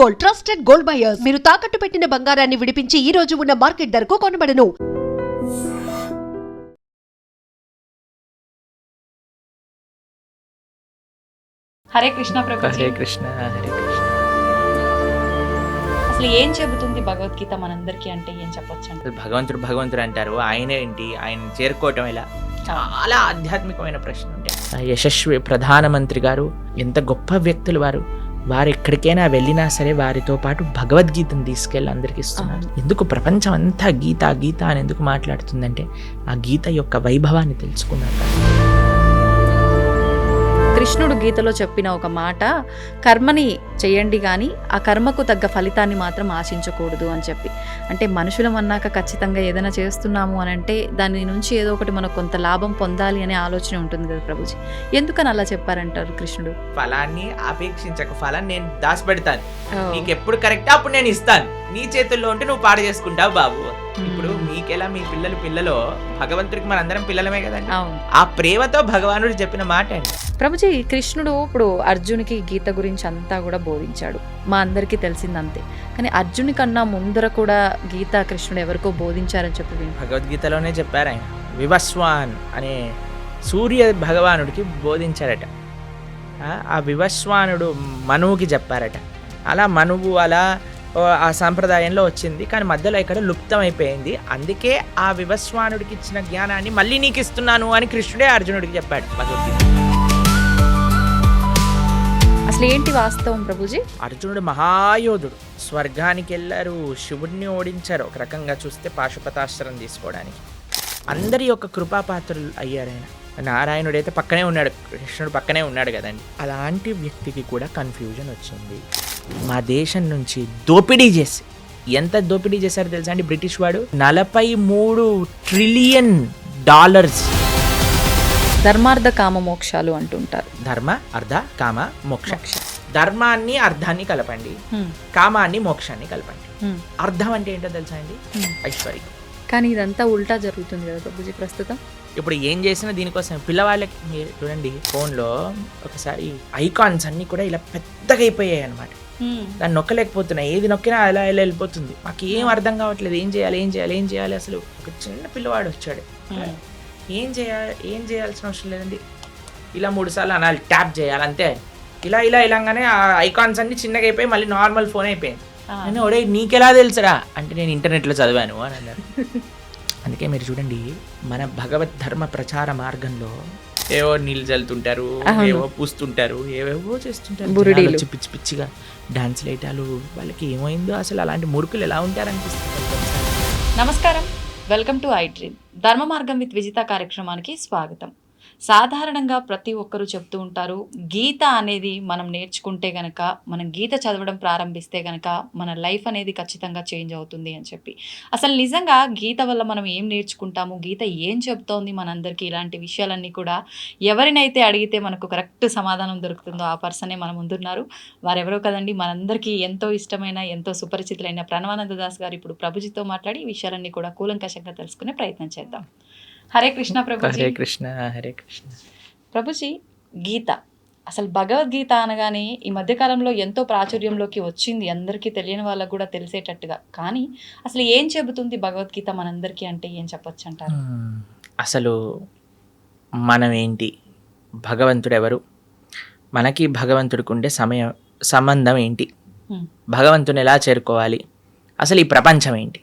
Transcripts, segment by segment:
Gold, trusted gold buyers. మీరు తాకట్టు పెట్టిన బంగారాన్ని విడిపించి ఈ రోజు ఉన్న మార్కెట్ ధరకు కొనబడను. హరే కృష్ణ ప్రభుజీ. హరే కృష్ణ హరే కృష్ణ. అసలు ఏం చెబుతుంది భగవద్గీత మనందరికీ అంటే ఏం చెప్పొచ్చు అంటే? భగవంతుడు అంటారు, ఆయన ఏంటి, ఆయన చేరుకోవటం ఎలా? చాలా ఆధ్యాత్మికమైన ప్రశ్న ఉంటాయి. యశస్వి ప్రధానమంత్రి గారు ఎంత గొప్ప వ్యక్తులు వారు ఎక్కడికైనా వెళ్ళినా సరే వారితో పాటు భగవద్గీతను తీసుకెళ్ళి అందరికి ఇస్తున్నారు. ఎందుకు ప్రపంచం అంతా గీత అని ఎందుకు మాట్లాడుతుందంటే ఆ గీత యొక్క వైభవాన్ని తెలుసుకున్నారు. కృష్ణుడు గీతలో చెప్పిన ఒక మాట, కర్మని చేయండి కానీ ఆ కర్మకు తగ్గ ఫలితాన్ని మాత్రం ఆశించకూడదు అని చెప్పి. అంటే మనుషులం అన్నాక ఖచ్చితంగా ఏదైనా చేస్తున్నాము అని అంటే దాని నుంచి ఏదో ఒకటి మనకు కొంత లాభం పొందాలి అనే ఆలోచన ఉంటుంది కదా ప్రభుజీ. ఎందుకని అలా చెప్పారంటారు కృష్ణుడు? ఫలాన్ని అపేక్షించక, ఫలాన్ని నేను దాచిపెడతాను, నీకు ఎప్పుడు కరెక్ట్ అప్పుడు నేను ఇస్తాను, నీ చేతుల్లో ఉంటే నువ్వు పాడు చేసుకుంటావు బాబు. ఇప్పుడు మీకెలా మీ పిల్లలు భగవంతుడికి మనందరం పిల్లలమే కదండి. ఆ ప్రేమతో భగవానుడు చెప్పిన మాట అండి. ప్రభుజీ, కృష్ణుడు ఇప్పుడు అర్జునికి గీత గురించి అంతా కూడా బోధించాడు, మా అందరికీ తెలిసిందంతే. కానీ అర్జుని కన్నా ముందర కూడా గీత కృష్ణుడు ఎవరికో బోధించారని చెప్పి భగవద్గీతలోనే చెప్పారు. ఆయన వివస్వాన్ అనే సూర్య భగవానుడికి బోధించారట. ఆ వివస్వానుడు మనువుకి చెప్పారట. అలా మనువు అలా ఆ సాంప్రదాయంలో వచ్చింది, కానీ మధ్యలో ఇక్కడ లుప్తం అయిపోయింది. అందుకే ఆ వివస్వానుడికి ఇచ్చిన జ్ఞానాన్ని మళ్ళీ నీకు ఇస్తున్నాను అని కృష్ణుడే అర్జునుడికి చెప్పాడు భగవద్గీత. అసలు ఏంటి వాస్తవం ప్రభుజీ? అర్జునుడు మహాయోధుడు, స్వర్గానికి వెళ్ళారు, శివుడిని ఓడించారు. ఒక రకంగా చూస్తే పాశుపతాస్త్రం తీసుకోవడానికి అందరి యొక్క కృపాపాత్రులు అయ్యారు. ఆయన నారాయణుడైతే పక్కనే ఉన్నాడు, కృష్ణుడు పక్కనే ఉన్నాడు కదండి. అలాంటి వ్యక్తికి కూడా కన్ఫ్యూజన్ వచ్చింది. మా దేశం నుంచి దోపిడీ చేసి, ఎంత దోపిడీ చేశారో తెలుసా అండి బ్రిటిష్ వాడు? 43 ట్రిలియన్ డాలర్స్. ధర్మార్థ కామ మోక్షాలు అంటుంటారు. ధర్మ అర్థ కామ మోక్ష. ధర్మాన్ని అర్థాన్ని కలపండి, కామాన్ని మోక్షాన్ని కలపండి. అర్థం అంటే ఏంటో తెలుసా అండి? ఐశ్వర్యం. కానీ ఇదంతా ఉల్టా జరుగుతుంది కదా ప్రభుజీ ప్రస్తుతం. ఇప్పుడు ఏం చేసినా దీనికోసం. పిల్లవాళ్ళకి మీరు చూడండి, ఫోన్లో ఒకసారి ఐకాన్స్ అన్నీ కూడా ఇలా పెద్దగా అయిపోయాయి అనమాట. దాన్ని నొక్కలేకపోతున్నాయి, ఏది నొక్కినా అలా ఇలా వెళ్ళిపోతుంది. మాకు ఏం అర్థం కావట్లేదు, ఏం చేయాలి. అసలు ఒక చిన్న పిల్లవాడు వచ్చాడు, ఏం చేయాల్సిన అవసరం లేదండి, ఇలా 3 సార్లు అనాలి, ట్యాప్ చేయాలి అంతే. ఇలాగానే ఆ ఐకాన్స్ అన్ని చిన్నగా అయిపోయి మళ్ళీ నార్మల్ ఫోన్ అయిపోయింది. నేను ఒడే నీకెలా తెలుసురా అంటే నేను ఇంటర్నెట్లో చదివాను అని అన్నారు. అందుకే మీరు చూడండి, మన భగవద్ ధర్మ ప్రచార మార్గంలో ఏవో నీళ్ళు చల్లుతుంటారు, ఏవో పూస్తుంటారు, ఏవేవో చేస్తుంటారు, పిచ్చిగా డాన్స్ లేటాలు. వాళ్ళకి ఏమైందో అసలు, అలాంటి మూర్ఖులు ఎలా ఉంటారనిపిస్తుంది. నమస్కారం, వెల్కమ్ టు ఐ డ్రీమ్. ధర్మ మార్గం విత్ విజిత కార్యక్రమానికి స్వాగతం. సాధారణంగా ప్రతి ఒక్కరూ చెప్తూ ఉంటారు, గీత అనేది మనం నేర్చుకుంటే గనక, మనం గీత చదవడం ప్రారంభిస్తే గనక మన లైఫ్ అనేది ఖచ్చితంగా చేంజ్ అవుతుంది అని చెప్పి. అసలు నిజంగా గీత వల్ల మనం ఏం నేర్చుకుంటాము, గీత ఏం చెప్తోంది మనందరికీ, ఇలాంటి విషయాలన్నీ కూడా ఎవరినైతే అడిగితే మనకు కరెక్ట్ సమాధానం దొరుకుతుందో ఆ పర్సనే మన ముందున్నారు. వారెవరో కదండి, మనందరికీ ఎంతో ఇష్టమైన, ఎంతో సుపరిచితులైన ప్రణవానంద దాస్ గారు ఇప్పుడు ప్రభుజీతో మాట్లాడి ఈ విషయాలన్నీ కూడా కూలంకషంగా తెలుసుకునే ప్రయత్నం చేద్దాం. హరే కృష్ణ ప్రభుజీ. హరే కృష్ణ హరే కృష్ణ. ప్రభుజీ, గీత అసలు భగవద్గీత అనగానే ఈ మధ్యకాలంలో ఎంతో ప్రాచుర్యంలోకి వచ్చింది, అందరికీ తెలియని వాళ్ళకు కూడా తెలిసేటట్టుగా. కానీ అసలు ఏం చెబుతుంది భగవద్గీత మనందరికీ అంటే ఏం చెప్పొచ్చు అంటారు? అసలు మనం ఏంటి, భగవంతుడు ఎవరు, మనకి భగవంతుడికి ఉండే సంబంధం ఏంటి, భగవంతుని ఎలా చేరుకోవాలి, అసలు ఈ ప్రపంచం ఏంటి?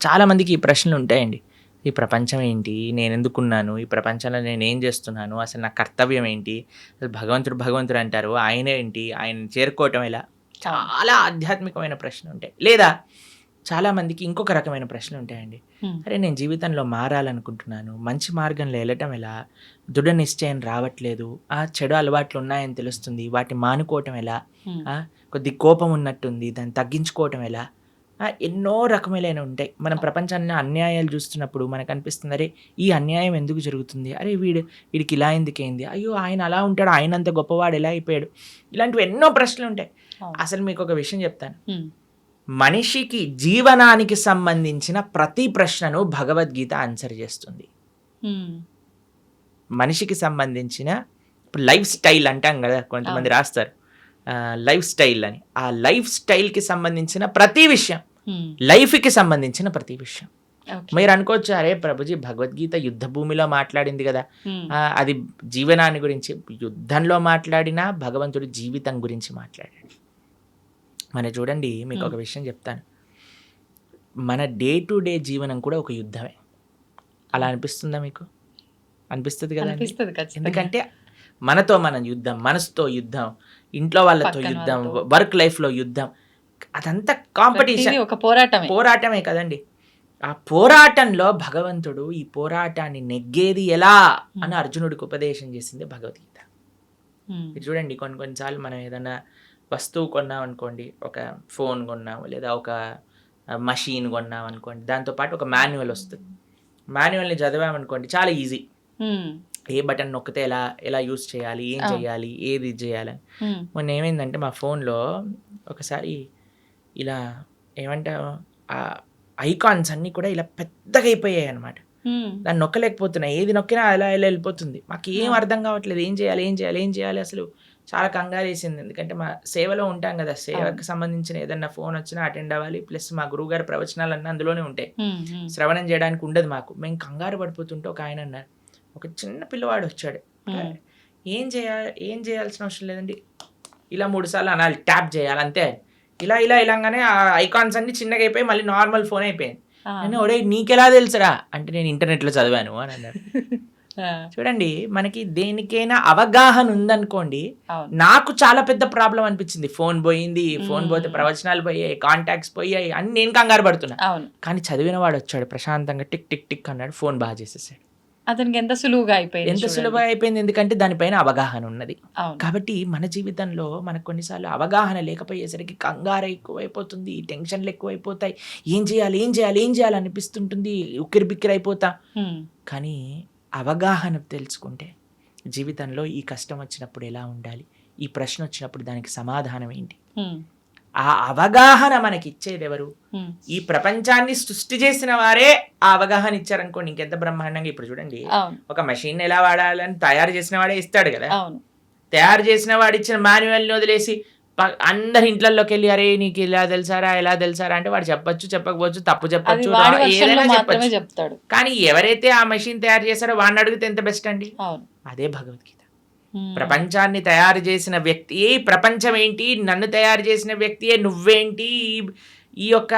చాలామందికి ఈ ప్రశ్నలు ఉంటాయండి. ఈ ప్రపంచం ఏంటి, నేను ఎందుకున్నాను, ఈ ప్రపంచంలో నేను ఏం చేస్తున్నాను, అసలు నా కర్తవ్యం ఏంటి, అసలు భగవంతుడు అంటారు, ఆయన ఏంటి, ఆయన చేరుకోవటం ఎలా? చాలా ఆధ్యాత్మికమైన ప్రశ్నలు ఉంటాయి. లేదా చాలామందికి ఇంకొక రకమైన ప్రశ్నలు ఉంటాయండి. అరే నేను జీవితంలో మారాలనుకుంటున్నాను, మంచి మార్గంలో వెళ్ళటం ఎలా, దృఢ నిశ్చయం రావట్లేదు, చెడు అలవాట్లు ఉన్నాయని తెలుస్తుంది, వాటిని మానుకోవటం ఎలా, కొద్ది కోపం ఉన్నట్టుంది, దాన్ని తగ్గించుకోవటం ఎలా, ఎన్నో రకములైన ఉంటాయి. మనం ప్రపంచాన్ని అన్యాయాలు చూస్తున్నప్పుడు మనకు అనిపిస్తుంది, అరే ఈ అన్యాయం ఎందుకు జరుగుతుంది, అరే వీడికి ఇలా ఎందుకైంది, అయ్యో ఆయన అలా ఉంటాడు, ఆయన అంత గొప్పవాడు ఎలా అయిపోయాడు, ఇలాంటివి ఎన్నో ప్రశ్నలు ఉంటాయి. అసలు మీకు ఒక విషయం చెప్తాను, మనిషికి జీవనానికి సంబంధించిన ప్రతి ప్రశ్నను భగవద్గీత ఆన్సర్ చేస్తుంది. మనిషికి సంబంధించిన ఇప్పుడు లైఫ్ స్టైల్ అంటాం కదా, కొంతమంది రాస్తారు, లైఫ్ స్టైల్ అని. ఆ లైఫ్ స్టైల్కి సంబంధించిన ప్రతి విషయం, హ్మ్. లైఫ్కి సంబంధించిన ప్రతి విషయం. ఓకే. మీరు అనుకోవచ్చు, అరే ప్రభుజీ భగవద్గీత యుద్ధ భూమిలో మాట్లాడింది కదా, హ్మ్. అది జీవనాన్ని గురించి. యుద్ధంలో మాట్లాడినా భగవంతుడి జీవితం గురించి మాట్లాడాడు. మన చూడండి, మీకు ఒక విషయం చెప్తాను. మన డే టు డే జీవనం కూడా ఒక యుద్ధమే. అలా అనిపిస్తుందా మీకు? అనిపిస్తుంది కదా. అనిపిస్తుంది ఖచ్చితంగా. ఎందుకంటే మనతో మనం యుద్ధం, మనసుతో యుద్ధం, ఇంట్లో వాళ్ళతో పక్కన యుద్ధం, వాళ్ళతో. వర్క్ లైఫ్లో యుద్ధం, అదంతా కాంపిటీషన్, ప్రతిదీ ఒక పోరాటమే కదండి. ఆ పోరాటంలో భగవంతుడు ఈ పోరాటాన్ని నెగ్గేది ఎలా అని అర్జునుడికి ఉపదేశం చేసింది భగవద్గీత. హ్మ్. మీరు చూడండి, కొన్నిసార్లు మనం ఏదైనా వస్తువు కొన్నాం అనుకోండి, ఒక ఫోన్ కొన్నాము లేదా ఒక మషీన్ కొన్నాం అనుకోండి, దాంతోపాటు ఒక మాన్యువల్ వస్తుంది. మాన్యువల్ని చదివామనుకోండి, చాలా ఈజీ. హ్మ్. ఏ బటన్ నొక్కితే ఎలా యూస్ చేయాలి, ఏం చేయాలి, ఏది చేయాలని. హ్మ్. మొన్న ఏమైందంటే మా ఫోన్లో ఒకసారి ఇలా ఏమంటారు, ఆ ఐకాన్స్ అన్నీ కూడా ఇలా పెద్దగా అయిపోయాయి అనమాట. హ్మ్. దాన్ని నొక్కలేకపోతున్నా, ఏది నొక్కినా అలా వెళ్ళిపోతుంది. మాకు ఏం అర్థం కావట్లేదు, ఏం చేయాలి. అసలు చాలా కంగారు వేసింది. ఎందుకంటే మా సేవలో ఉంటాం కదా, సేవకు సంబంధించిన ఏదన్నా ఫోన్ వచ్చినా అటెండ్ అవ్వాలి. ప్లస్ మా గురువుగారి ప్రవచనాలన్నీ అందులోనే ఉంటాయి, హ్మ్. హ్మ్. శ్రవణం చేయడానికి ఉండదు మాకు. మేము కంగారు పడిపోతుంటే ఒక ఆయన అన్నారు, ఒక చిన్న పిల్లవాడు వచ్చాడు, హ్మ్. ఏం చేయాల్సిన అవసరం లేదండి, ఇలా 3 సార్లు అనాలి, ట్యాప్ చేయాలి అంతే. ఇలాగానే ఆ ఐకాన్స్ అన్ని చిన్నగా అయిపోయి మళ్ళీ నార్మల్ ఫోన్ అయిపోయింది. ఆ. నేను ఒడే నీకెలా తెలుసురా అంటే, నేను ఇంటర్నెట్లో చదివాను అని అన్నారు. ఆ. చూడండి, మనకి దేనికైనా అవగాహన ఉందనుకోండి. అవును. నాకు చాలా పెద్ద ప్రాబ్లం అనిపించింది. ఫోన్ పోయింది, ఫోన్ పోతే ప్రవచనాలు పోయాయి, కాంటాక్ట్స్ పోయాయి అని నేను కంగారు పడుతున్నా. అవును. కానీ చదివిన వాడు వచ్చాడు, ప్రశాంతంగా టిక్ టిక్ టిక్ అన్నాడు, ఫోన్ బాగా చేసేసాడు. అతనికి ఎంత సులువుగా అయిపోయింది ఎంత చూడండి. సులభంగా అయిపోయింది, ఎందుకంటే దానిపైన అవగాహన ఉన్నది. అవును. కాబట్టి మన జీవితంలో మనకు కొన్నిసార్లు అవగాహన లేకపోయేసరికి కంగారు ఎక్కువైపోతుంది, టెన్షన్లు ఎక్కువైపోతాయి, ఏం చేయాలి అనిపిస్తుంటుంది, ఉక్కిరిబిక్కిరి అయిపోతా. హ్మ్. కానీ అవగాహన తెలుసుకుంటే జీవితంలో ఈ కష్టం వచ్చినప్పుడు ఎలా ఉండాలి, ఈ ప్రశ్న వచ్చినప్పుడు దానికి సమాధానం ఏంటి, హ్మ్. ఆ అవగాహన మనకి ఇచ్చేది ఎవరు? హ్మ్. ఈ ప్రపంచాన్ని సృష్టి చేసిన వారే ఆ అవగాహన ఇచ్చారనుకోండి, ఇంకెంత బ్రహ్మాండంగా. ఇప్పుడు చూడండి, అవును. ఒక మెషిన్ ఎలా వాడాలని తయారు చేసిన వాడే ఇస్తాడు కదా. అవును. తయారు చేసిన వాడు ఇచ్చిన మాన్యువల్ని వదిలేసి అందరి ఇంట్లలోకి వెళ్ళి, అరే నీకు ఇలా తెలుసారా అంటే వాడు చెప్పొచ్చు, చెప్పకపోవచ్చు, తప్పు అది చెప్పొచ్చు, వాడి వర్షన్లో ఏదైనా మాత్రమే చెప్పొచ్చు. చెప్తాడు. కానీ ఎవరైతే ఆ మెషిన్ తయారు చేశారో వాడిని అడిగితే ఎంత బెస్ట్ అండి. అవును. అదే భగవద్గీత. హ్మ్. ప్రపంచాన్ని తయారు చేసిన వ్యక్తియే ప్రపంచం ఏంటి, నన్ను తయారు చేసిన వ్యక్తియే నువ్వేంటి, ఈ యొక్క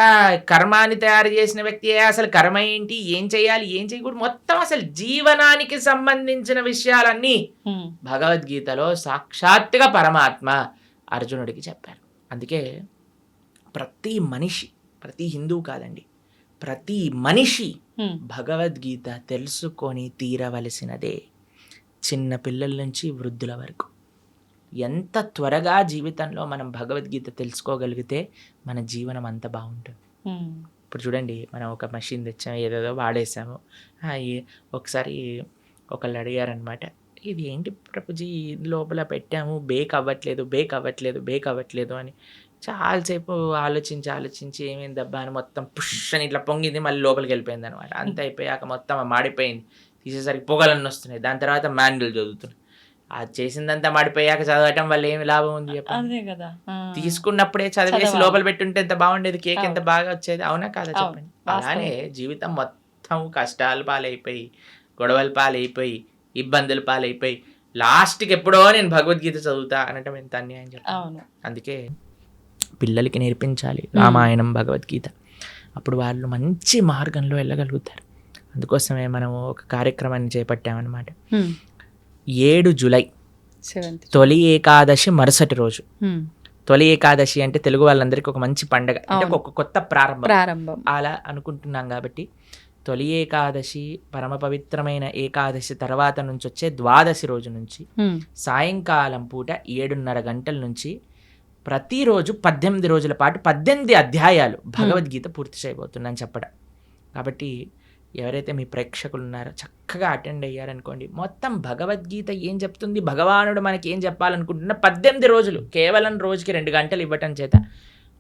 కర్మాన్ని తయారు చేసిన వ్యక్తియే అసలు కర్మ ఏంటి, ఏం చేయాలి, ఏం చేయకూడదు, మొత్తం అసలు జీవనానికి సంబంధించిన విషయాలన్నీ హ్మ్. భగవద్గీతలో సాక్షాత్తుగా పరమాత్మ అర్జునుడికి చెప్పారు. అందుకే ప్రతి మనిషి, ప్రతి హిందువు కాదండి, ప్రతి మనిషి హ్మ్. భగవద్గీత తెలుసుకొని తీరవలసినదే. చిన్న పిల్లల నుంచి వృద్ధుల వరకు ఎంత త్వరగా జీవితంలో మనం భగవద్గీత తెలుసుకోగలిగితే మన జీవనం అంత బాగుంటుంది. హ్మ్. ఇప్పుడు చూడండి, మనం ఒక మెషిన్ తెచ్చాము, ఏదేదో వాడేసాము. ఒకసారి ఒకళ్ళు అడిగారనమాట, ఇది ఏంటి ప్రభుజీ లోపల పెట్టాము, బేక్ అవ్వట్లేదు అని. చాలాసేపు ఆలోచించి ఏమైందబ్బా అని మొత్తం పుష్ అని ఇట్లా పొంగింది, మళ్ళీ లోపలికి వెళ్ళిపోయింది అనమాట. అంత అయిపోయాక మొత్తం మాడిపోయింది, తీసేసరికి పొగలన్నీ వస్తున్నాయి. దాని తర్వాత మాన్యువల్ చదువుతున్నాయి. అది చేసిందంతా మాడిపోయాక చదవటం వల్ల ఏమి లాభం ఉంది చెప్పండి. అదే కదా. ఆ. తీసుకున్నప్పుడే చదివేసి చదవాలి. లోపల పెట్టుంటే ఎంత బాగుండేది, కేక్ ఎంత అవును. బాగా వచ్చేది, అవునా కాదా అవును. చెప్పండి. వాస్తవం. అలానే జీవితం మొత్తం కష్టాల పాలైపోయి, గొడవల పాలైపోయి, ఇబ్బందుల పాలైపోయి, లాస్ట్కి ఎప్పుడో నేను భగవద్గీత చదువుతా అనటం ఎంత అన్యాయం చెప్పండి. అవును. అందుకే పిల్లలకి నేర్పించాలి రామాయణం, భగవద్గీత. అప్పుడు వాళ్ళు మంచి మార్గంలో వెళ్ళగలుగుతారు. అందుకోసమే మనము ఒక కార్యక్రమాన్ని చేపట్టామన్నమాట. 7 జూలై 7th. తొలి ఏకాదశి మరుసటి రోజు. హ్మ్. తొలి ఏకాదశి అంటే తెలుగు వాళ్ళందరికీ ఒక మంచి పండగ, అంటే అవును. ఒక కొత్త ప్రారంభం ప్రారంభం. అలా అనుకుంటున్నాం. కాబట్టి తొలి ఏకాదశి, పరమ పవిత్రమైన ఏకాదశి తర్వాత నుంచి వచ్చే ద్వాదశి రోజు నుంచి హ్మ్. సాయంకాలం పూట 7:30 గంటల నుంచి ప్రతిరోజు 18 రోజుల పాటు 18 అధ్యాయాలు భగవద్గీత పూర్తి చేయబోతున్నాను చెప్పడం. కాబట్టి ఎవరైతే మీ ప్రేక్షకులు ఉన్నారో చక్కగా అటెండ్ అయ్యారనుకోండి, మొత్తం భగవద్గీత ఏం చెప్తుంది, భగవానుడు మనకి ఏం చెప్పాలనుకుంటున్నా 18 రోజులు, కేవలం రోజుకి 2 గంటలు ఇవ్వటం చేత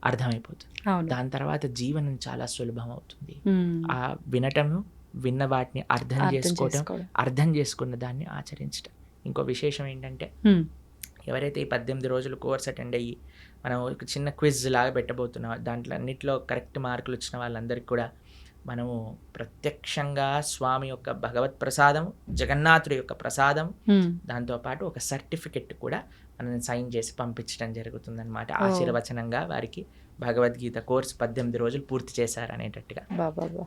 అర్థమైపోతుంది. అవును. దాని తర్వాత జీవనం చాలా సులభం అవుతుంది. హ్మ్. ఆ వినటము, విన్న వాటిని అర్థం చేసుకోవటం, చేసుకోవడం. అర్థం చేసుకున్న దాన్ని ఆచరించటం. ఇంకో విశేషం ఏంటంటే, హ్మ్. ఎవరైతే ఈ 18 రోజులు కోర్స్ అటెండ్ అయ్యి మనం ఒక చిన్న క్విజ్ లాగా పెట్టబోతున్నాం, దాంట్లో అన్నింటిలో కరెక్ట్ మార్కులు వచ్చిన వాళ్ళందరికీ కూడా మనము ప్రత్యక్షంగా స్వామి యొక్క భగవత్ ప్రసాదం, జగన్నాథుడి యొక్క ప్రసాదం, దాంతోపాటు ఒక సర్టిఫికెట్ కూడా మనం సైన్ చేసి పంపించడం జరుగుతుందన్నమాట. ఆశీర్వచనంగా వారికి భగవద్గీత కోర్సు 18 రోజులు పూర్తి చేశారు అనేటట్టుగా.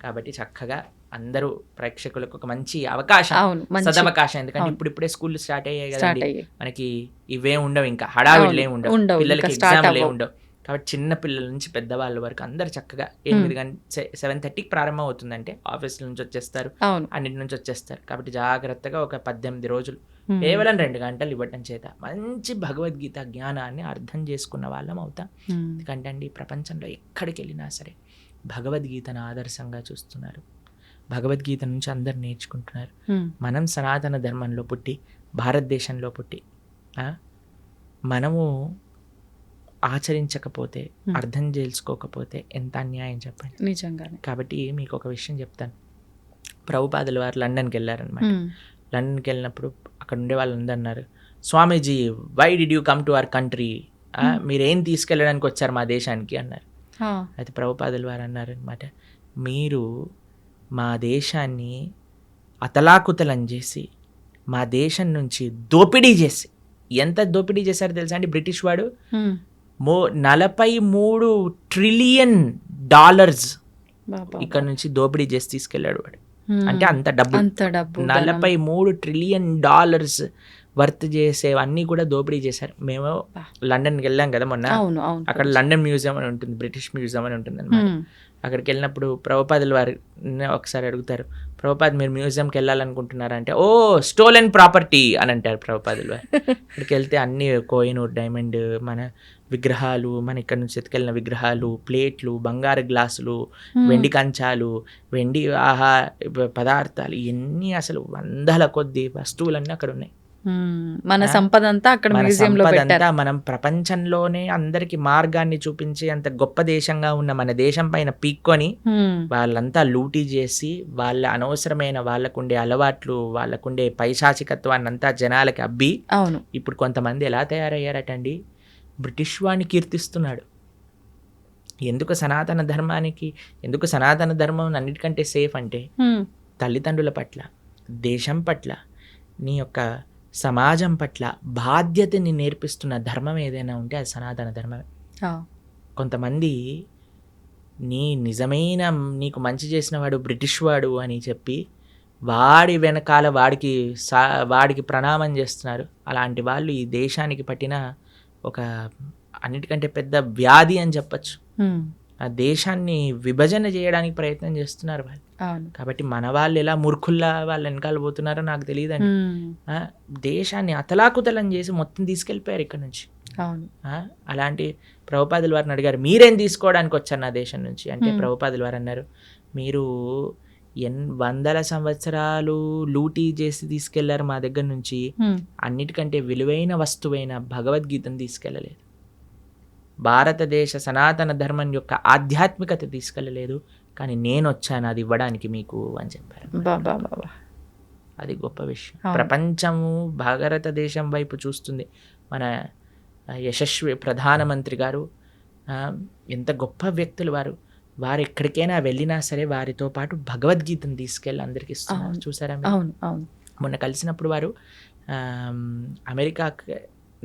కాబట్టి చక్కగా అందరూ ప్రేక్షకులకు ఒక మంచి అవకాశం, సదవకాశం. ఎందుకంటే ఇప్పుడిప్పుడే స్కూల్ స్టార్ట్ అయ్యాయి కదండి, మనకి ఇవే ఉండవు, ఇంకా హడావిడిలే ఉండవు, పిల్లలకి ఎగ్జామ్లే ఉండవు. కాబట్టి చిన్న పిల్లల నుంచి పెద్దవాళ్ళ వరకు అందరు చక్కగా 7:30కి ప్రారంభం అవుతుందంటే ఆఫీసుల నుంచి వచ్చేస్తారు, అన్నిటి నుంచి వచ్చేస్తారు. కాబట్టి జాగ్రత్తగా ఒక 18 రోజులు కేవలం 2 గంటలు ఇవ్వటం చేత మంచి భగవద్గీత జ్ఞానాన్ని అర్థం చేసుకున్న వాళ్ళం అవుతాం. ఎందుకంటే అండి ప్రపంచంలో ఎక్కడికి వెళ్ళినా సరే భగవద్గీతను ఆదర్శంగా చూస్తున్నారు, భగవద్గీత నుంచి అందరు నేర్చుకుంటున్నారు. మనం సనాతన ధర్మంలో పుట్టి, భారతదేశంలో పుట్టి మనము ఆచరించకపోతే, అర్థం చేసుకోకపోతే ఎంత అన్యాయం చెప్పండి. నిజంగానే. కాబట్టి మీకు ఒక విషయం చెప్తాను. ప్రభుపాదుల వారు లండన్కి వెళ్ళారనమాట. లండన్కి వెళ్ళినప్పుడు అక్కడ ఉండే వాళ్ళందరూ అన్నారు, Swamiji why did you come to our country, మీరేం తీసుకెళ్ళడానికి వచ్చారు మా దేశానికి అన్నారు. అయితే ప్రభుపాదుల వారు అన్నారు అనమాట, మీరు మా దేశాన్ని అతలాకుతలం చేసి, మా దేశం నుంచి దోపిడీ చేసి, ఎంత దోపిడీ చేశారో తెలుసా అండి బ్రిటిష్ వాడు, 43 ట్రిలియన్ డాలర్స్ ఇక్కడ నుంచి దోపిడీ చేసి తీసుకెళ్ళాడు వాడు. అంటే అంత డబ్బు 43 ట్రిలియన్ డాలర్స్ వర్త్ చేసేవన్నీ కూడా దోపిడీ చేశారు. మేము లండన్కి వెళ్ళాం కదా మొన్న, అక్కడ లండన్ మ్యూజియం అని ఉంటుంది, బ్రిటిష్ మ్యూజియం అని ఉంటుంది అనమాట. అక్కడికి వెళ్ళినప్పుడు ప్రభుపాదుల వారు ఒకసారి అడుగుతారు, ప్రభుపాద్ మీరు మ్యూజియంకి వెళ్ళాలనుకుంటున్నారంటే, ఓ స్టోలెన్ ప్రాపర్టీ అని అంటారు ప్రభుపాదుల వారు. అక్కడికి వెళ్తే అన్ని కోహినూర్ డైమండ్ మన విగ్రహాలు, మన ఇక్కడ నుంచి ఎత్తుకెళ్ళిన విగ్రహాలు, ప్లేట్లు, బంగారు గ్లాసులు, వెండి కంచాలు, వెండి పదార్థాలు, ఇవన్నీ అసలు వందల కొద్ది వస్తువులన్నీ అక్కడ ఉన్నాయి. మన సంపద అంతా అక్కడ మ్యూజియంలో పెట్టారు. మనం ప్రపంచంలోనే అందరికి మార్గాన్ని చూపించి అంత గొప్ప దేశంగా ఉన్న మన దేశం పైన పీక్కొని వాళ్ళంతా లూటీ చేసి, వాళ్ళ అనవసరమైన వాళ్ళకుండే అలవాట్లు, వాళ్ళకుండే పైశాచికత్వాన్ని అంతా జనాలకి అబ్బి, ఇప్పుడు కొంతమంది ఎలా తయారయ్యారటండి, బ్రిటిష్ వాడిని కీర్తిస్తున్నాడు. ఎందుకు సనాతన ధర్మం అన్నిటికంటే సేఫ్ అంటే తల్లిదండ్రుల పట్ల, దేశం పట్ల, నీ యొక్క సమాజం పట్ల బాధ్యతని నేర్పిస్తున్న ధర్మం ఏదైనా ఉంటే అది సనాతన ధర్మమే. కొంతమంది నిజమైన నీకు మంచి చేసిన వాడు బ్రిటిష్ వాడు అని చెప్పి వాడి వెనకాల వాడికి ప్రణామం చేస్తున్నారు. అలాంటి వాళ్ళు ఈ దేశానికి పట్టిన ఒక అన్నిటికంటే పెద్ద వ్యాధి అని చెప్పచ్చు. ఆ దేశాన్ని విభజన చేయడానికి ప్రయత్నం చేస్తున్నారు వాళ్ళు. కాబట్టి మన వాళ్ళు ఎలా మూర్ఖుల్లా వాళ్ళ వెనకాల పోతున్నారో నాకు తెలియదండి. దేశాన్ని అతలాకుతలం చేసి మొత్తం తీసుకెళ్ళిపోయారు ఇక్కడ నుంచి. అలాంటి ప్రభుపాదుల వారిని అడిగారు, మీరేం తీసుకోవడానికి వచ్చారు నా దేశం నుంచి అంటే, ప్రభుపాదుల వారు అన్నారు, మీరు వందల సంవత్సరాలు లూటీ చేసి తీసుకెళ్లారు మా దగ్గర నుంచి, అన్నిటికంటే విలువైన వస్తువైన భగవద్గీతను తీసుకెళ్ళలేదు, భారతదేశ సనాతన ధర్మం యొక్క ఆధ్యాత్మికత తీసుకెళ్ళలేదు, కానీ నేను వచ్చాను అది ఇవ్వడానికి మీకు అని చెప్పారు. అది గొప్ప విషయం. ప్రపంచము భారతదేశం వైపు చూస్తుంది. మన యశస్వి ప్రధానమంత్రి గారు ఎంత గొప్ప వ్యక్తులు వారు ఎక్కడికైనా వెళ్ళినా సరే వారితో పాటు భగవద్గీతను తీసుకెళ్ళి అందరికి ఇస్తున్నారు. చూసారా? మొన్న కలిసినప్పుడు వారు అమెరికా,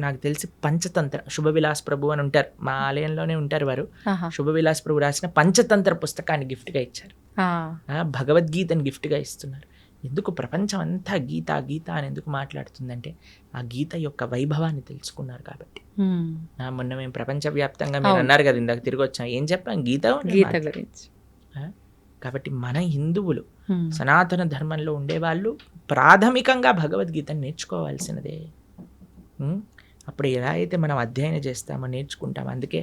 నాకు తెలిసి పంచతంత్ర శుభవిలాస్ ప్రభు అని ఉంటారు, మా ఆలయంలోనే ఉంటారు వారు. శుభవిలాస్ ప్రభు రాసిన పంచతంత్ర పుస్తకాన్ని గిఫ్ట్గా ఇచ్చారు, భగవద్గీతని గిఫ్ట్గా ఇస్తున్నారు. ఎందుకు ప్రపంచం అంతా గీత గీత అని ఎందుకు మాట్లాడుతుందంటే ఆ గీత యొక్క వైభవాన్ని తెలుసుకున్నారు కాబట్టి. మొన్న మేము ప్రపంచవ్యాప్తంగా మీరు అన్నారు కదా ఇందాక తిరిగి వచ్చాం, ఏం చెప్పాం? గీత గురించి. కాబట్టి మన హిందువులు సనాతన ధర్మంలో ఉండేవాళ్ళు ప్రాథమికంగా భగవద్గీతను నేర్చుకోవాల్సినదే. అప్పుడు ఎలా అయితే మనం అధ్యయనం చేస్తామో నేర్చుకుంటాము. అందుకే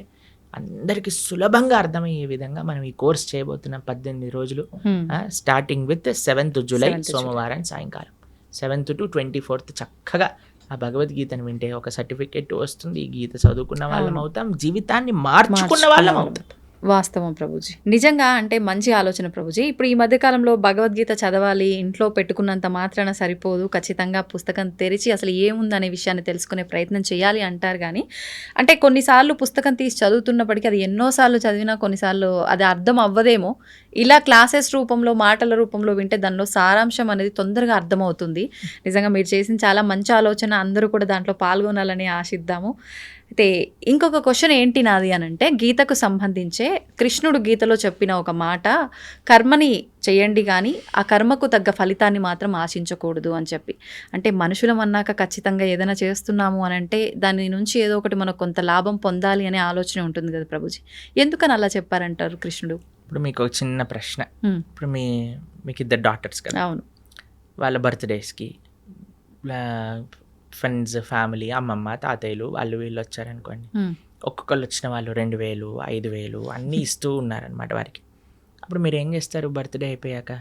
అందరికీ సులభంగా అర్థమయ్యే విధంగా మనం ఈ కోర్స్ చేయబోతున్నాం 18 రోజులు, స్టార్టింగ్ విత్ 7th జూలై సోమవారం సాయంకాలం 7th to 24th. చక్కగా ఆ భగవద్గీతను వింటే ఒక సర్టిఫికెట్ వస్తుంది, ఈ గీత చదువుకున్న వాళ్ళం అవుతాం, జీవితాన్ని మార్చుకున్న వాళ్ళం అవుతాం. వాస్తవం ప్రభుజీ. నిజంగా అంటే మంచి ఆలోచన ప్రభుజీ. ఇప్పుడు ఈ మధ్య కాలంలో భగవద్గీత చదవాలి, ఇంట్లో పెట్టుకున్నంత మాత్రాన సరిపోదు. ఖచ్చితంగా పుస్తకం తెరిచి అసలు ఏముందనే విషయాన్ని తెలుసుకునే ప్రయత్నం చేయాలి అంటారు గానీ, అంటే కొన్నిసార్లు పుస్తకం తీసి చదువుతున్నప్పటికీ అది ఎన్నోసార్లు చదివినా కొన్నిసార్లు అది అర్థం అవ్వదేమో. ఇలా క్లాసెస్ రూపంలో, మాటల రూపంలో వింటే దానిలో సారాంశం అనేది తొందరగా అర్థమవుతుంది. నిజంగా మీరు చేసిన చాలా మంచి ఆలోచన. అందరూ కూడా దాంట్లో పాల్గొనాలని ఆశిద్దాము. అయితే ఇంకొక క్వశ్చన్ ఏంటి నాది అనంటే, గీతకు సంబంధించే కృష్ణుడు గీతలో చెప్పిన ఒక మాట, కర్మని చేయండి కానీ ఆ కర్మకు తగ్గ ఫలితాన్ని మాత్రం ఆశించకూడదు అని చెప్పి. అంటే మనుషులం అన్నాక ఖచ్చితంగా ఏదైనా చేస్తున్నాము అని అంటే దాని నుంచి ఏదో ఒకటి మనకు కొంత లాభం పొందాలి అనే ఆలోచన ఉంటుంది కదా ప్రభుజీ. ఎందుకని అలా చెప్పారంటారు కృష్ణుడు? ఇప్పుడు మీకు ఒక చిన్న ప్రశ్న. ఇప్పుడు మీకు ఇద్దరు డాటర్స్ కదా, అవును. వాళ్ళ బర్త్డేస్కి ఫ్రెండ్స్, ఫ్యామిలీ, అమ్మమ్మ, తాతయ్యలు వాళ్ళు వీళ్ళు వచ్చారనుకోండి. ఒక్కొక్కళ్ళు వచ్చిన వాళ్ళు 2,000, 5,000 అన్నీ ఇస్తూ ఉన్నారనమాట వారికి. అప్పుడు మీరు ఏం చేస్తారు? బర్త్డే అయిపోయాక,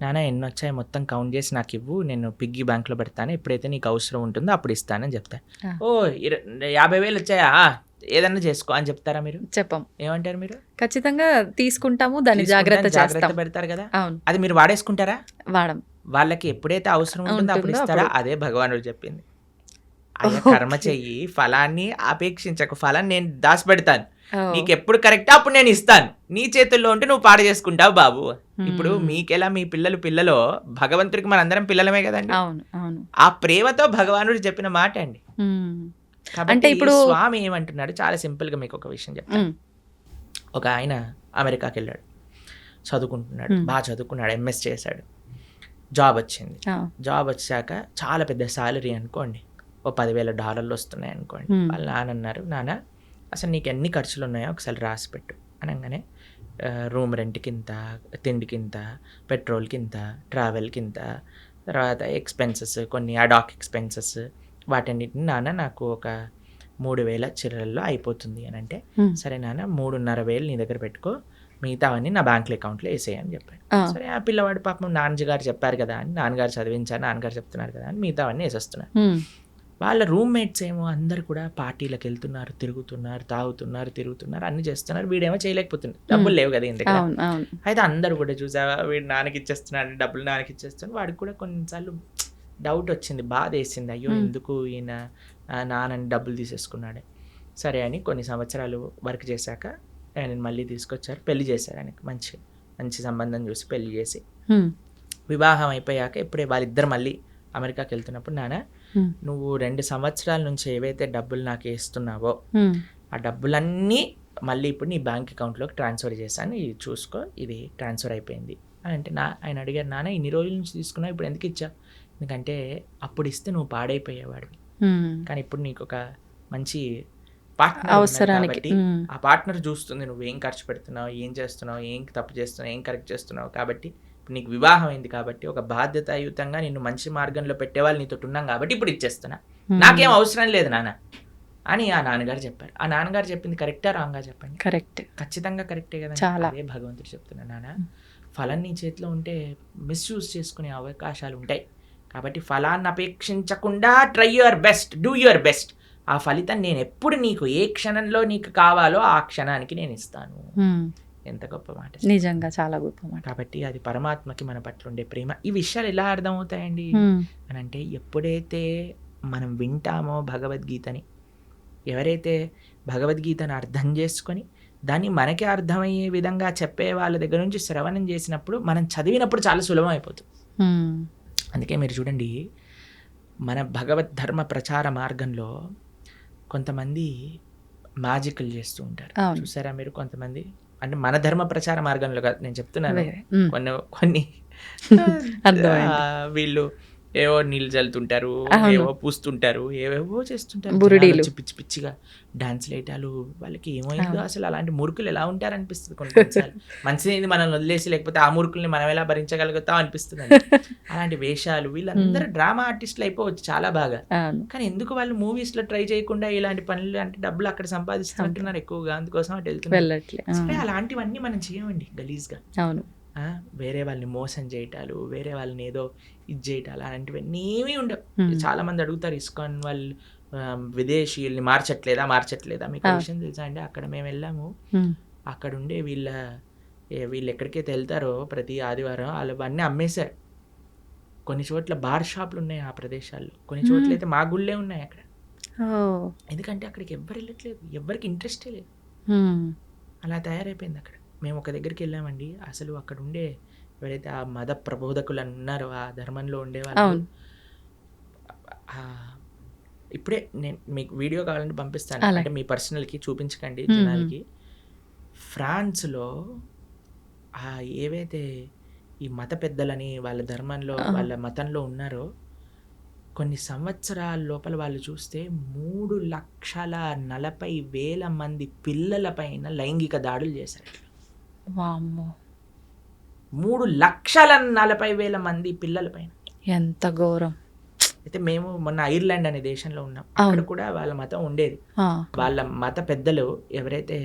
నాన్న ఎన్ని వచ్చాయి మొత్తం కౌంట్ చేసి నాకు ఇవ్వు, నేను పిగ్గీ బ్యాంక్లో పెడతాను, ఎప్పుడైతే నీకు అవసరం ఉంటుందో అప్పుడు ఇస్తానని చెప్తాను. ఓ 50,000 వచ్చాయా, ఏదన్నా చేసుకో అని చెప్తారా మీరు? చెప్పం. ఏమంటారు మీరు? ఖచ్చితంగా తీసుకుంటాము, దాన్ని జాగ్రత్త పెడతారు కదా. అవును. అది మీరు వాడేసుకుంటారా? వాడం. వాళ్ళకి ఎప్పుడైతే అవసరం ఉంటుందో అప్పుడు ఇస్తారా? అదే భగవానుడు చెప్పింది. అయ్యా కర్మ చెయ్యి, ఫలాన్ని అపేక్షించకు, ఫలాన్ని నేను దాచిపెడతాను, నీకు ఎప్పుడు కరెక్ట్ అప్పుడు నేను ఇస్తాను, నీ చేతుల్లో ఉంటే నువ్వు పాడు చేసుకుంటావు బాబు. ఇప్పుడు మీకెలా మీ పిల్లలో భగవంతుడికి మనందరం పిల్లలమే కదండి. ఆ ప్రేమతో భగవానుడు చెప్పిన మాట అండి. అంటే ఇప్పుడు స్వామి ఏమంటున్నాడు, చాలా సింపుల్ గా మీకు ఒక విషయం చెప్తాను. ఒక ఆయన అమెరికాకి వెళ్ళాడు, చదువుకుంటున్నాడు, బాగా చదువుకున్నాడు, ఎంఎస్ చేశాడు, జాబ్ వచ్చింది. జాబ్ వచ్చాక చాలా పెద్ద శాలరీ అనుకోండి, ఓ $10,000 వస్తున్నాయి అనుకోండి. వాళ్ళ నాన్న అన్నారు, నాన్న అసలు నీకు ఎన్ని ఖర్చులు ఉన్నాయో ఒకసారి రాసి పెట్టు అనగానే, రూమ్ రెంట్కి ఇంత, తిండికి ఇంత, పెట్రోల్కి ఇంత, ట్రావెల్కి ఇంత, తర్వాత ఎక్స్పెన్సెస్, కొన్ని అడాక్ ఎక్స్పెన్సెస్, వాటన్నిటిని నాన్న నాకు ఒక 3,000 చిల్లరల్లో అయిపోతుంది అని అంటే, సరే నాన్న 3,500 నీ దగ్గర పెట్టుకో, మిగతావన్నీ నా బ్యాంక్ అకౌంట్లో వేసేయని చెప్పాడు. సరే ఆ పిల్లవాడు పాపం నాన్నగారు చెప్పారు కదా అని, నాన్నగారు చదివించారు, నాన్నగారు చెప్తున్నారు కదా అని మిగతావన్నీ వేసేస్తున్నారు. వాళ్ళ రూమ్మేట్స్ ఏమో అందరు కూడా పార్టీలకు వెళ్తున్నారు, తిరుగుతున్నారు, తాగుతున్నారు, తిరుగుతున్నారు, అన్ని చేస్తున్నారు. వీడేమో చేయలేకపోతున్నారు, డబ్బులు లేవు కదా ఇంత. అయితే అందరు కూడా చూసావా, వీడు నాన్నకి ఇచ్చేస్తున్నాడు, డబ్బులు నాన్నకి ఇచ్చేస్తున్నాడు. వాడికి కూడా కొన్నిసార్లు డౌట్ వచ్చింది, బాధ వేసింది, అయ్యో ఎందుకు ఈయన నాన్నని డబ్బులు తీసేసుకున్నాడే. సరే అని కొన్ని సంవత్సరాలు వర్క్ చేశాక ఆయన మళ్ళీ తీసుకొచ్చారు, పెళ్లి చేశారు. ఆయనకి మంచి సంబంధం చూసి పెళ్లి చేసి, వివాహం అయిపోయాక ఇప్పుడే వాళ్ళిద్దరు మళ్ళీ అమెరికాకి వెళ్తున్నప్పుడు, నాన్న నువ్వు 2 సంవత్సరాల నుంచి ఏవైతే డబ్బులు నాకు వేస్తున్నావో ఆ డబ్బులన్నీ మళ్ళీ ఇప్పుడు నీ బ్యాంక్ అకౌంట్లోకి ట్రాన్స్ఫర్ చేశాను, ఇది చూసుకో, ఇది ట్రాన్స్ఫర్ అయిపోయింది అని అంటే, ఆయన అడిగారు, నాన్న ఇన్ని రోజుల నుంచి తీసుకున్నావు, ఇప్పుడు ఎందుకు ఇచ్చావు? ఎందుకంటే అప్పుడు ఇస్తే నువ్వు పాడైపోయేవాడివి, కానీ ఇప్పుడు నీకు ఒక మంచి పార్ట్నర్ అవసరానికి ఆ పార్ట్నర్ చూస్తుంది నువ్వు ఏం ఖర్చు పెడుతున్నావు, ఏం చేస్తున్నావు, ఏం తప్పు చేస్తున్నావు, ఏం కరెక్ట్ చేస్తున్నావు. కాబట్టి ఇప్పుడు నీకు వివాహం అయింది కాబట్టి ఒక బాధ్యతాయుతంగా నిన్ను మంచి మార్గంలో పెట్టేవాళ్ళు నీతో ఉన్నాం కాబట్టి ఇప్పుడు ఇచ్చేస్తున్నా, నాకేం అవసరం లేదు నాన్న అని ఆ నాన్నగారు చెప్పారు. ఆ నాన్నగారు చెప్పింది కరెక్టా రాంగా చెప్పండి? కరెక్ట్, ఖచ్చితంగా కరెక్టే కదా. అదే భగవంతుడు చెప్తున్నా, నాన్న ఫలం నీ చేతిలో ఉంటే మిస్యూజ్ చేసుకునే అవకాశాలు ఉంటాయి, కాబట్టి ఫలాన్ని అపేక్షించకుండా try your best, do your best. ఆ ఫలితం నేను ఎప్పుడు నీకు ఏ క్షణంలో నీకు కావాలో ఆ క్షణానికి నేను ఇస్తాను. ఎంత గొప్ప మాట, నిజంగా చాలా గొప్ప మాట. కాబట్టి అది పరమాత్మకి మన పట్ల ఉండే ప్రేమ. ఈ విషయాలు ఎలా అర్థమవుతాయండి అని అంటే, ఎప్పుడైతే మనం వింటామో భగవద్గీతని, ఎవరైతే భగవద్గీతను అర్థం చేసుకొని దాన్ని మనకి అర్థమయ్యే విధంగా చెప్పే వాళ్ళ దగ్గర నుంచి శ్రవణం చేసినప్పుడు, మనం చదివినప్పుడు చాలా సులభం అయిపోతుంది. అందుకే మీరు చూడండి, మన భగవద్ ధర్మ ప్రచార మార్గంలో కొంతమంది మ్యాజిక్లు చేస్తూ ఉంటారు, చూసారా మీరు? కొంతమంది అంటే మన ధర్మ ప్రచార మార్గంలో కాదు నేను చెప్తున్నాను, కొన్ని వీళ్ళు ఏవో నీళ్ళు చల్లుతుంటారు, ఏవో పూస్తుంటారు, ఏవేవో చేస్తుంటారు, పిచ్చి పిచ్చిగా డాన్స్ లేటాలు. వాళ్ళకి ఏమైందో అసలు, అలాంటి మూర్ఖులు ఎలా ఉంటారు అనిపిస్తుంది కొన్నిసార్లు. మంచిది మనం వదిలేసి, లేకపోతే ఆ మూర్ఖుల్ని మనం ఎలా భరించగలుగుతాం అనిపిస్తుంది. అలాంటి వేషాలు, వీళ్ళందరూ డ్రామా ఆర్టిస్టులు అయిపోవచ్చు చాలా బాగా, కానీ ఎందుకు వాళ్ళు మూవీస్ లో ట్రై చేయకుండా ఇలాంటి పనులు, అంటే డబ్బులు అక్కడ సంపాదిస్తుంటున్నారు ఎక్కువగా, అందుకోసం అటు వెళ్తున్నారు. అలాంటివన్నీ మనం చేయమండి గలీజ్గా. అవును, వేరే వాళ్ళని మోసం చేయటాలు, వేరే వాళ్ళని ఏదో ఇది చేయటాలు, అలాంటివన్నీ ఏమీ ఉండవు. చాలా మంది అడుగుతారు, ఇస్కాన్ వాళ్ళు విదేశీయుల్ని మార్చట్లేదా? మీకు విషయం తెలుసా అండి, అక్కడ మేము వెళ్ళాము, అక్కడుండే వీళ్ళు ఎక్కడికైతే వెళ్తారో ప్రతి ఆదివారం వాళ్ళు అన్నీ అమ్మేశారు. కొన్ని చోట్ల బార్ షాపులు ఉన్నాయి ఆ ప్రదేశాల్లో, కొన్ని చోట్ల అయితే మా గుళ్ళే ఉన్నాయి అక్కడ. ఎందుకంటే అక్కడికి ఎవ్వరు వెళ్ళట్లేదు, ఎవ్వరికి ఇంట్రెస్టే లేదు. అలా తయారైపోయింది అక్కడ. మేము ఒక దగ్గరికి వెళ్ళామండి, అసలు అక్కడ ఉండే ఎవరైతే ఆ మత ప్రబోధకులు ఉన్నారో, ఆ ధర్మంలో ఉండేవాళ్ళు, ఇప్పుడే నేను మీకు వీడియో కావాలంటే పంపిస్తాను, అంటే మీ పర్సనల్కి చూపించకండి జనాలకి. ఫ్రాన్స్లో ఏవైతే ఈ మత పెద్దలని వాళ్ళ ధర్మంలో వాళ్ళ మతంలో ఉన్నారో, కొన్ని సంవత్సరాల లోపల వాళ్ళు చూస్తే 3,40,000 మంది పిల్లల పైన లైంగిక దాడులు చేశారు. 3,40,000 మంది పిల్లల పైన. ఎంత ఘోరం. అయితే మేము మొన్న ఐర్లాండ్ అనే దేశంలో ఉన్నాం, అక్కడ కూడా వాళ్ళ మతం ఉండేది. వాళ్ళ మత పెద్దలు ఎవరైతే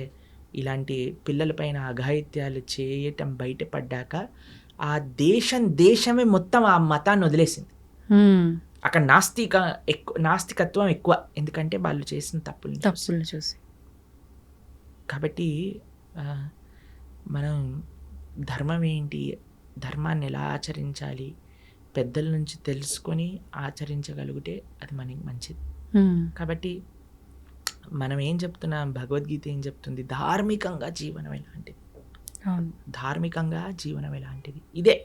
ఇలాంటి పిల్లల పైన అఘాయిత్యాలు చేయటం బయటపడ్డాక ఆ దేశమే మొత్తం ఆ మతాన్ని వదిలేసింది. అక్కడ నాస్తికత్వం ఎక్కువ, ఎందుకంటే వాళ్ళు చేసిన తప్పులు చూసి. కాబట్టి మనం ధర్మం ఏంటి, ధర్మాన్ని ఎలా ఆచరించాలి, పెద్దల నుంచి తెలుసుకొని ఆచరించగలిగితే అది మనకి మంచిది. కాబట్టి మనం ఏం చెప్తున్నాం, భగవద్గీత ఏం చెప్తుంది, ధార్మికంగా జీవనం ఎలాంటిది, ధార్మికంగా జీవనం ఎలాంటిది, ఇదే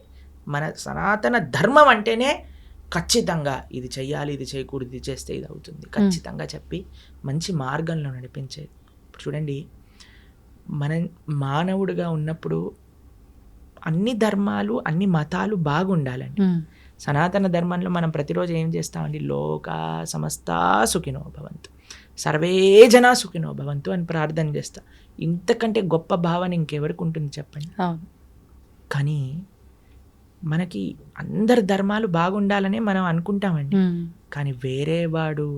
మన సనాతన ధర్మం అంటేనే ఖచ్చితంగా ఇది చెయ్యాలి, ఇది చేయకూడదు, ఇది చేస్తే ఇది అవుతుంది ఖచ్చితంగా చెప్పి మంచి మార్గంలో నడిపించేది. ఇప్పుడు చూడండి, మనం మానవుడిగా ఉన్నప్పుడు అన్ని ధర్మాలు అన్ని మతాలు బాగుండాలండి. సనాతన ధర్మంలో మనం ప్రతిరోజు ఏం చేస్తామండి, లోకా సమస్తా సుఖినో భవంతు, సర్వే జనా సుఖినో భవంతు అని ప్రార్థన చేస్తా. ఇంతకంటే గొప్ప భావన ఇంకెవరికి ఉంటుంది చెప్పండి. కానీ మనకి అందరి ధర్మాలు బాగుండాలనే మనం అనుకుంటామండి, కానీ వేరే వాడు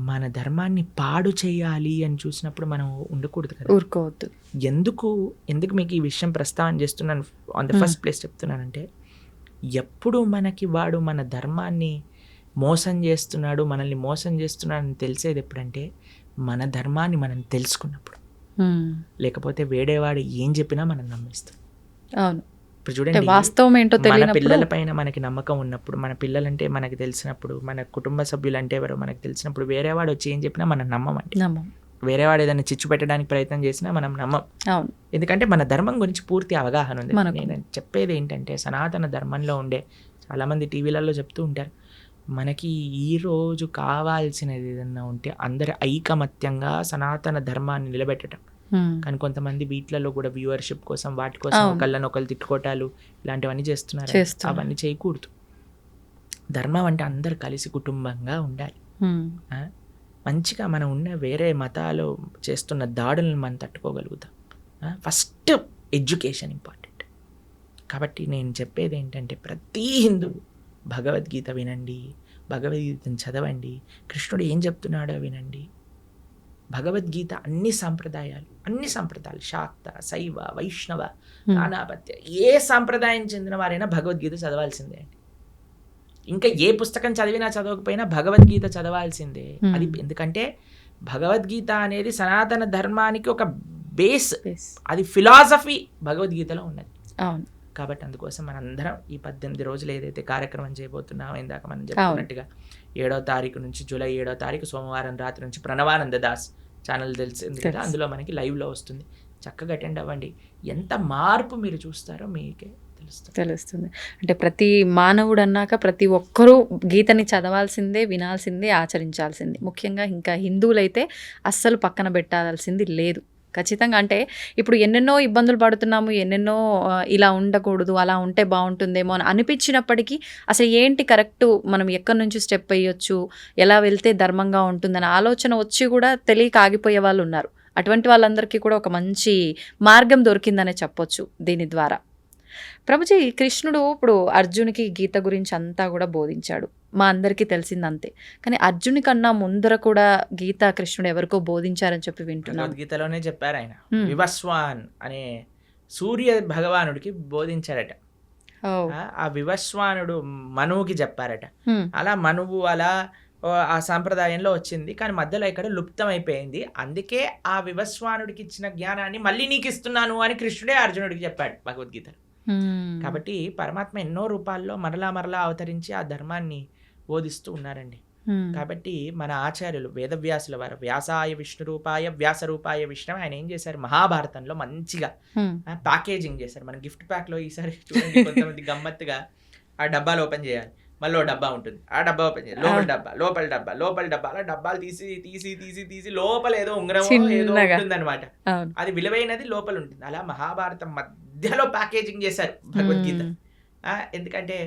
మన ధర్మాన్ని పాడు చేయాలి అని చూసినప్పుడు మనం ఉండకూడదు కదా, ఊరుకోవద్దు. ఎందుకు మీకు ఈ విషయం ప్రస్తావన చేస్తున్నాను, ఆన్ ద ఫస్ట్ ప్లేస్ చెప్తున్నానంటే, ఎప్పుడు మనకి వాడు మన ధర్మాన్ని మోసం చేస్తున్నాడు, మనల్ని మోసం చేస్తున్నాడు అని తెలిసేది ఎప్పుడంటే మన ధర్మాన్ని మనం తెలుసుకున్నప్పుడు. లేకపోతే వేడేవాడు ఏం చెప్పినా మనం నమ్మేస్తాం. అవును, ఇప్పుడు చూడండి, వాస్తవం ఏంటో మన పిల్లల పైన మనకి నమ్మకం ఉన్నప్పుడు, మన పిల్లలంటే మనకి తెలిసినప్పుడు, మన కుటుంబ సభ్యులు అంటే ఎవరో మనకు తెలిసినప్పుడు, వేరేవాడు వచ్చి ఏం చెప్పినా మనం నమ్మమండి. వేరేవాడు ఏదైనా చిచ్చు పెట్టడానికి ప్రయత్నం చేసినా మనం నమ్మం. ఎందుకంటే మన ధర్మం గురించి పూర్తి అవగాహన ఉంది. నేను చెప్పేది ఏంటంటే, సనాతన ధర్మంలో ఉండే చాలామంది టీవీలలో చెప్తూ ఉంటారు, మనకి ఈరోజు కావాల్సినది ఏదన్నా ఉంటే అందరి ఐకమత్యంగా సనాతన ధర్మాన్ని నిలబెట్టడం. కానీ కొంతమంది వీటిలలో కూడా వ్యూవర్షిప్ కోసం వాటి కోసం ఒకళ్ళని ఒకళ్ళు తిట్టుకోవటాలు ఇలాంటివన్నీ చేస్తున్నారు. అవన్నీ చేయకూడదు. ధర్మం అంటే అందరు కలిసి కుటుంబంగా ఉండాలి. మంచిగా మనం ఉన్న వేరే మతాలు చేస్తున్న దాడులను మనం తట్టుకోగలుగుతాం. First education important. కాబట్టి నేను చెప్పేది ఏంటంటే, ప్రతి హిందువు భగవద్గీత వినండి, భగవద్గీతను చదవండి, కృష్ణుడు ఏం చెప్తున్నాడో వినండి. భగవద్గీత అన్ని సంప్రదాయాలు శాక్త, శైవ, వైష్ణవ, నానాపత్య, ఏ సాంప్రదాయం చెందిన వారైనా భగవద్గీత చదవాల్సిందే అండి. ఇంకా ఏ పుస్తకం చదివినా చదవకపోయినా భగవద్గీత చదవాల్సిందే. అది ఎందుకంటే భగవద్గీత అనేది సనాతన ధర్మానికి ఒక బేస్, అది ఫిలాసఫీ భగవద్గీతలో ఉన్నది. కాబట్టి అందుకోసం మనందరం ఈ 18 రోజులు ఏదైతే కార్యక్రమం చేయబోతున్నామో, ఇందాక మనం చెప్పుకున్నట్టుగా 7వ తారీఖు నుంచి, జూలై 7వ తారీఖు సోమవారం రాత్రి నుంచి ప్రణవానంద దాస్ ఛానల్ తెలిసింది కదా, అందులో మనకి లైవ్లో వస్తుంది. చక్కగా అటెండ్ అవ్వండి. ఎంత మార్పు మీరు చూస్తారో మీకే తెలుస్తుంది. అంటే ప్రతి మానవుడు అన్నాక ప్రతి ఒక్కరూ గీతని చదవాల్సిందే, వినాల్సిందే, ఆచరించాల్సిందే. ముఖ్యంగా ఇంకా హిందువులైతే అస్సలు పక్కన పెట్టాల్సింది లేదు. ఖచ్చితంగా. అంటే ఇప్పుడు ఎన్నెన్నో ఇబ్బందులు పడుతున్నాము, ఎన్నెన్నో ఇలా ఉండకూడదు, అలా ఉంటే బాగుంటుందేమో అని అనిపించినప్పటికీ అసలు ఏంటి కరెక్టు, మనం ఎక్కడి నుంచి స్టెప్ వేయొచ్చు, ఎలా వెళ్తే ధర్మంగా ఉంటుందని ఆలోచన వచ్చి కూడా తెలియక ఆగిపోయే వాళ్ళు ఉన్నారు. అటువంటి వాళ్ళందరికీ కూడా ఒక మంచి మార్గం దొరికిందనే చెప్పొచ్చు దీని ద్వారా. ప్రభుజీ, కృష్ణుడు ఇప్పుడు అర్జునికి గీత గురించి అంతా కూడా బోధించాడు, మా అందరికీ తెలిసిందంతే. కానీ అర్జుని కన్నా ముందర కూడా గీత కృష్ణుడు ఎవరికో బోధించారని చెప్పి వింటున్నాను. గీతలోనే చెప్పారు ఆయన, వివస్వాన్ అనే సూర్య భగవానుడికి బోధించారట. ఆ వివస్వానుడు మనువుకి చెప్పారట. అలా మనువు అలా ఆ సాంప్రదాయంలో వచ్చింది, కానీ మధ్యలో ఇక్కడ లుప్తం అయిపోయింది. అందుకే ఆ వివస్వానుడికి ఇచ్చిన జ్ఞానాన్ని మళ్ళీ నీకు ఇస్తున్నాను అని కృష్ణుడే అర్జునుడికి చెప్పాడు భగవద్గీతలో. కాబట్టి పరమాత్మ ఎన్నో రూపాల్లో మరలా అవతరించి ఆ ధర్మాన్ని బోధిస్తూ ఉన్నారండి. కాబట్టి మన ఆచార్యులు వేదవ్యాసుల వారు వ్యాసాయ విష్ణు రూపాయ వ్యాస రూపాయ విష్ణు, ఆయన ఏం చేశారు, మహాభారతంలో మంచిగా ప్యాకేజింగ్ చేశారు. మన గిఫ్ట్ ప్యాక్ లో ఈసారి చూడండి కొంతమంది గమ్మత్తుగా ఆ డబ్బాలు ఓపెన్ చేయాలి, మళ్ళీ డబ్బా ఉంటుంది, ఆ డబ్బా ఓపెన్ చేయాలి, లోపల డబ్బా అలా డబ్బాలు తీసి లోపల ఏదో ఉంగరం ఏదో ఉంటుంది అనమాట. అది విలువైనది లోపల ఉంటుంది. అలా మహాభారతం మధ్యలో ప్యాకేజింగ్ చేశారు భగవద్గీత. ఎందుకంటే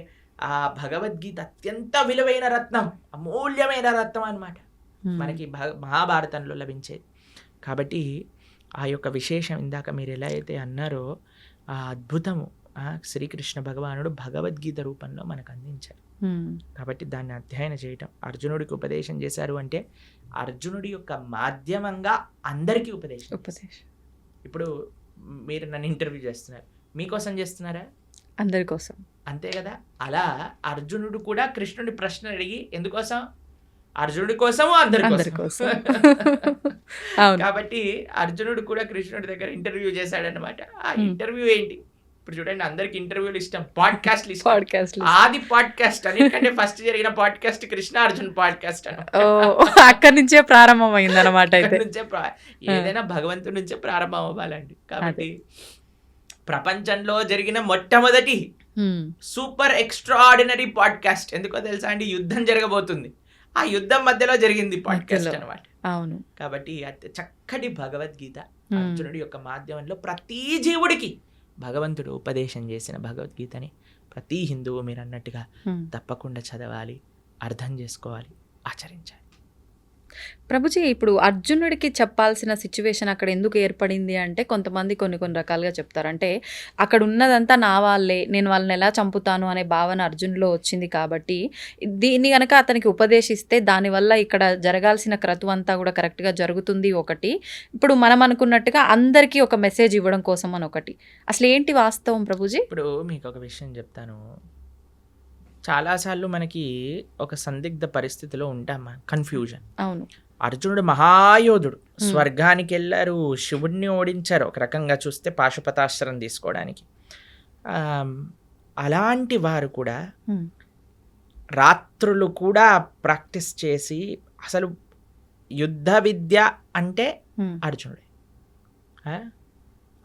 ఆ భగవద్గీత అత్యంత విలువైన రత్నం, అమూల్యమైన రత్నం అన్నమాట, మనకి మహాభారతంలో లభించేది. కాబట్టి ఆ యొక్క విశేషం ఇందాక మీరు ఎలా అయితే అన్నారో ఆ అద్భుతము శ్రీకృష్ణ భగవానుడు భగవద్గీత రూపంలో మనకు అందించారు. కాబట్టి దాన్ని అధ్యయనం చేయటం, అర్జునుడికి ఉపదేశం చేశారు అంటే అర్జునుడి యొక్క మాధ్యమంగా అందరికీ ఉపదేశం. ఇప్పుడు మీరు నన్ను ఇంటర్వ్యూ చేస్తున్నారు, మీకోసం చేస్తున్నారా? అందరి కోసం, అంతే కదా. అలా అర్జునుడు కూడా కృష్ణుడి ప్రశ్న అడిగి ఎందుకోసం? అర్జునుడి కోసము అందరి కోసం. కాబట్టి అర్జునుడు కూడా కృష్ణుడి దగ్గర ఇంటర్వ్యూ చేశాడనమాట. ఆ ఇంటర్వ్యూ ఏంటి? ఇప్పుడు చూడండి, అందరికి ఇంటర్వ్యూలు ఇష్టం, పాడ్కాస్ట్ ఆది పాడ్కాస్ట్ అన్నిటికంటే ఫస్ట్ జరిగిన పాడ్కాస్ట్ కృష్ణ అర్జున్ పాడ్కాస్ట్ అని. అక్కడి నుంచే ప్రారంభం అయింది అనమాట. ఏదైనా భగవంతుడి నుంచే ప్రారంభం అవ్వాలండి. కాబట్టి ప్రపంచంలో జరిగిన మొట్టమొదటి సూపర్ ఎక్స్ట్రాఆర్డినరీ పాడ్కాస్ట్ ఎందుకో తెలుసా అండి? యుద్ధం జరగబోతుంది, ఆ యుద్ధం మధ్యలో జరిగింది పాడ్కాస్ట్ అనమాట. అవును. కాబట్టి చక్కటి భగవద్గీత అర్జునుడి యొక్క మాధ్యమంలో ప్రతి జీవుడికి భగవంతుడు ఉపదేశం చేసిన భగవద్గీతని ప్రతి హిందువు మీరు అన్నట్టుగా తప్పకుండా చదవాలి, అర్థం చేసుకోవాలి, ఆచరించాలి. ప్రభుజీ, ఇప్పుడు అర్జునుడికి చెప్పాల్సిన సిచ్యువేషన్ అక్కడ ఎందుకు ఏర్పడింది అంటే కొంతమంది కొన్ని రకాలుగా చెప్తారు. అంటే అక్కడ ఉన్నదంతా నా వాళ్ళే, నేను వాళ్ళని ఎలా చంపుతాను అనే భావన అర్జునులో వచ్చింది. కాబట్టి దీన్ని కనుక అతనికి ఉపదేశిస్తే దానివల్ల ఇక్కడ జరగాల్సిన క్రతువు అంతా కూడా కరెక్ట్గా జరుగుతుంది ఒకటి. ఇప్పుడు మనం అనుకున్నట్టుగా అందరికీ ఒక మెసేజ్ ఇవ్వడం కోసం అని ఒకటి. అసలు ఏంటి వాస్తవం ప్రభుజీ? ఇప్పుడు మీకు ఒక విషయం చెప్తాను. చాలాసార్లు మనకి ఒక సందిగ్ధ పరిస్థితిలో ఉంటాం, కన్ఫ్యూజన్. అవును. అర్జునుడు మహాయోధుడు, స్వర్గానికి వెళ్ళారు, శివుడిని ఓడించారు, ఒక రకంగా చూస్తే పాశుపతాస్త్రం తీసుకోవడానికి. అలాంటి వారు కూడా రాత్రులు కూడా ప్రాక్టీస్ చేసి, అసలు యుద్ధ విద్య అంటే అర్జునుడే.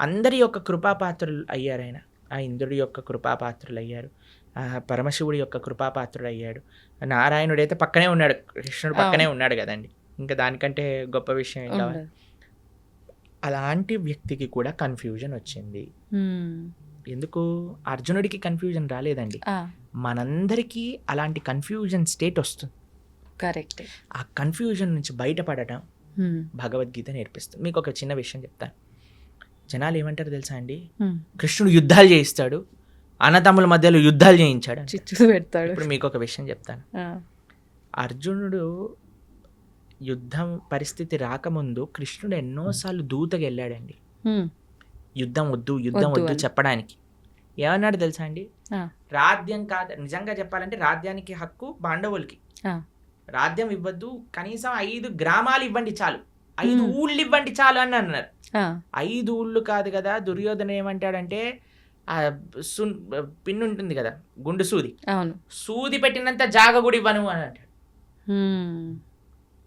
అందరి యొక్క కృపాపాత్రులు అయ్యారు ఆయన. ఆ ఇంద్రుడి యొక్క కృపాపాత్రులు అయ్యారు, పరమశివుడి యొక్క కృపాపాత్రుడు అయ్యాడు. నారాయణుడు అయితే పక్కనే ఉన్నాడు, కృష్ణుడు పక్కనే ఉన్నాడు కదండి, ఇంకా దానికంటే గొప్ప విషయం ఏం కావాలి. అలాంటి వ్యక్తికి కూడా కన్ఫ్యూజన్ వచ్చింది. ఎందుకు? అర్జునుడికి కన్ఫ్యూజన్ రాలేదండి, మనందరికీ అలాంటి కన్ఫ్యూజన్ స్టేట్ వస్తుంది. కరెక్ట్. ఆ కన్ఫ్యూజన్ నుంచి బయటపడటం భగవద్గీత నేర్పిస్తుంది. మీకు ఒక చిన్న విషయం చెప్తాను. జనాలు ఏమంటారు తెలుసా అండి, కృష్ణుడు యుద్ధాలు చేయిస్తాడు, అన్నతమ్ముల మధ్యలో యుద్ధాలు చేయించాడు, చిచ్చులు పెడతాడు. ఇప్పుడు మీకు ఒక విషయం చెప్తాను. అర్జునుడు యుద్ధం పరిస్థితి రాకముందు కృష్ణుడు ఎన్నోసార్లు దూతగా వెళ్ళాడండి, యుద్ధం వద్దు చెప్పడానికి. ఏమన్నాడు తెలుసా అండి? రాజ్యం కాదు, నిజంగా చెప్పాలంటే రాజ్యానికి హక్కు పాండవులకి, రాజ్యం ఇవ్వద్దు, కనీసం 5 గ్రామాలు ఇవ్వండి చాలు, 5 ఊళ్ళు ఇవ్వండి చాలు అని అన్నారు. 5 ఊళ్ళు కాదు కదా. దుర్యోధన ఏమంటాడంటే, పిన్ ఉంటుంది కదా, గుండు సూది, సూది పెట్టినంత జాగ కూడా ఇవ్వను అని అంటాడు.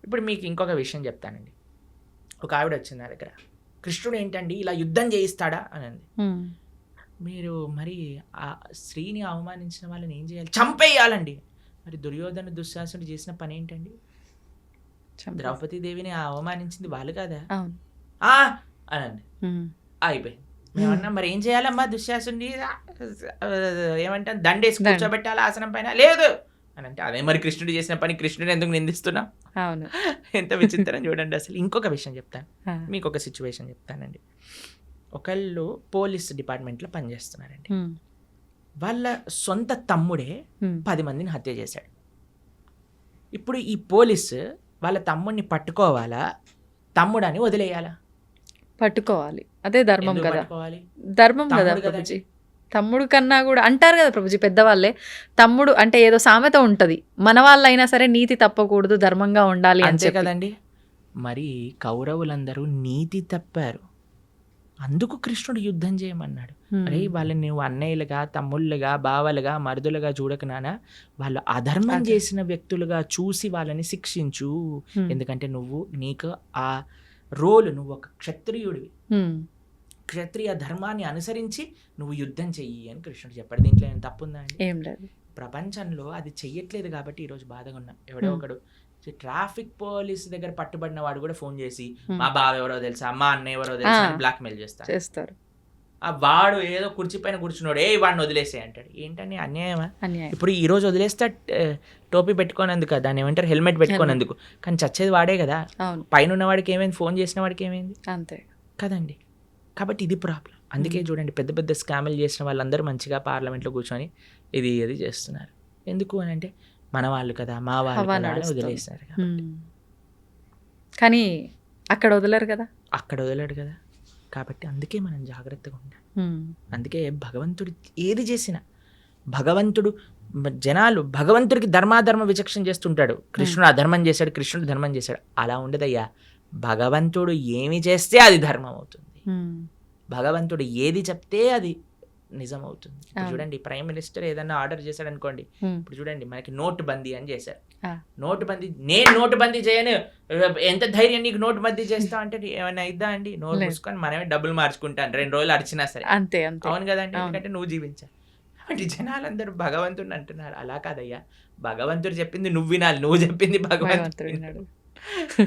ఇప్పుడు మీకు ఇంకొక విషయం చెప్తానండి. ఒక ఆవిడ వచ్చింది నా దగ్గర, కృష్ణుడు ఏంటండి ఇలా యుద్ధం చేయిస్తాడా అని అంది. మీరు మరి ఆ స్త్రీని అవమానించిన వాళ్ళని ఏం చేయాలి? చంపేయాలండి. మరి దుర్యోధన దుశ్శాసనుడు చేసిన పని ఏంటండి? ద్రౌపదీదేవిని అవమానించింది వాళ్ళు కదా అని అండి. అయిపోయింది. మేమన్నా మరి ఏం చేయాలమ్మా, దుశ్శాసుని ఏమంటాం, దండేసి కూర్చోబెట్టాలి ఆసనం పైన, లేదు అని అంటే, అదే మరి కృష్ణుడు చేసిన పని, కృష్ణుడు ఎందుకు నిందిస్తున్నాం? ఎంత విచిత్రం చూడండి అసలు. ఇంకొక విషయం చెప్తాను మీకు, ఒక సిచ్యువేషన్ చెప్తానండి. ఒకళ్ళు పోలీస్ డిపార్ట్మెంట్లో పనిచేస్తున్నారండి. వాళ్ళ సొంత తమ్ముడే 10 మందిని హత్య చేశాడు. ఇప్పుడు ఈ పోలీసు వాళ్ళ తమ్ముడిని పట్టుకోవాలా, తమ్ముడని వదిలేయాలా? పట్టుకోవాలి, అదే ధర్మం కదా. ధర్మం కదా. తమ్ముడు కన్నా కూడా అంటారు కదా ప్రభుజీ పెద్దవాళ్ళే, తమ్ముడు అంటే ఏదో సామెత ఉంటది, మన వాళ్ళైనా సరే నీతి తప్పకూడదు, ధర్మంగా ఉండాలి అని అంతే చెప్పి. కదండి. మరి కౌరవులందరూ నీతి తప్పారు, అందుకు కృష్ణుడు యుద్ధం చేయమన్నాడు. అరే వాళ్ళని నువ్వు అన్నయ్యలుగా, తమ్ముళ్ళుగా, బావలుగా, మరుదులుగా చూడక నానా, వాళ్ళు అధర్మం అదే. చేసిన వ్యక్తులుగా చూసి వాళ్ళని శిక్షించు. Hmm. ఎందుకంటే నీకు ఆ రోలు, నువ్వు ఒక క్షత్రియుడివి, Hmm. క్షత్రియ ధర్మాన్ని అనుసరించి నువ్వు యుద్ధం చెయ్యి అని కృష్ణుడు చెప్పాడు. దీంట్లో ఏం తప్పుందా అండి? ఏం లేదు. ప్రపంచంలో అది చెయ్యట్లేదు కాబట్టి ఈరోజు బాధగా ఉన్నాం. ఎవడో ఒకడు ట్రాఫిక్ పోలీస్ దగ్గర పట్టుబడిన వాడు కూడా ఫోన్ చేసి మా బావ ఎవరో తెలుసా, మా అన్న ఎవరో తెలుసా అని బ్లాక్మెయిల్ చేస్తారు. ఆ వాడు ఏదో కుర్చీ పైన కూర్చున్నాడు, ఏ వాడిని వదిలేసే అంటాడు. ఏంటని అన్యాయమా? అన్యాయం. ఇప్పుడు ఈ రోజు వదిలేస్తే టోపీ పెట్టుకోనందుకు, దాన్ని ఏమంటారు, హెల్మెట్ పెట్టుకోనందుకు, కానీ చచ్చేది వాడే కదా. అవును, పైన ఉన్న వాడికి ఏమైంది, ఫోన్ చేసిన వాడికి ఏమైంది అంతే కదండి. కాబట్టి ఇది ప్రాబ్లం. అందుకే చూడండి, పెద్ద పెద్ద స్కామ్లు చేసిన వాళ్ళందరూ మంచిగా పార్లమెంట్లో కూర్చొని ఇది చేస్తున్నారు. ఎందుకు అని అంటే మన వాళ్ళు కదా, మా వాళ్ళు హవా కదా అని నడుస్తుంది. వదిలేస్తున్నారు. కానీ అక్కడ వదలరు కదా. అక్కడ వదిలేడు కదా. కాబట్టి అందుకే మనం జాగ్రత్తగా ఉండాలి. అందుకే భగవంతుడు ఏది చేసినా, భగవంతుడు జనాలు భగవంతుడికి ధర్మాధర్మ విచక్షణ చేస్తుంటాడు. కృష్ణుడు అధర్మం చేశాడు, కృష్ణుడు ధర్మం చేశాడు, అలా ఉండదయ్యా. భగవంతుడు ఏమి చేస్తే అది ధర్మం అవుతుంది, భగవంతుడు ఏది చెప్తే అది నిజం అవుతుంది. ఇప్పుడు చూడండి, ప్రైమ్ మినిస్టర్ ఏదన్నా ఆర్డర్ చేశాడు అనుకోండి, ఇప్పుడు చూడండి మనకి నోటు బందీ అని చేశారు. నోటు బందీ, నేను నోటు బందీ చేయను, ఎంత ధైర్యం నీకు నోటు బందీ చేస్తా అంటే ఏమైనా ఇద్దా అండి? నోటు మూసుకొని మనమే డబ్బులు మార్చుకుంటాను 2 రోజులు అడిచినా సరే. అంతే. అవును కదండి, ఎందుకంటే నువ్వు జీవించాలి. కాబట్టి జనాలందరూ భగవంతుడిని అంటున్నారు. అలా కాదయ్యా, భగవంతుడు చెప్పింది నువ్వు వినాలి, నువ్వు చెప్పింది భగవంతుడు వినాడు.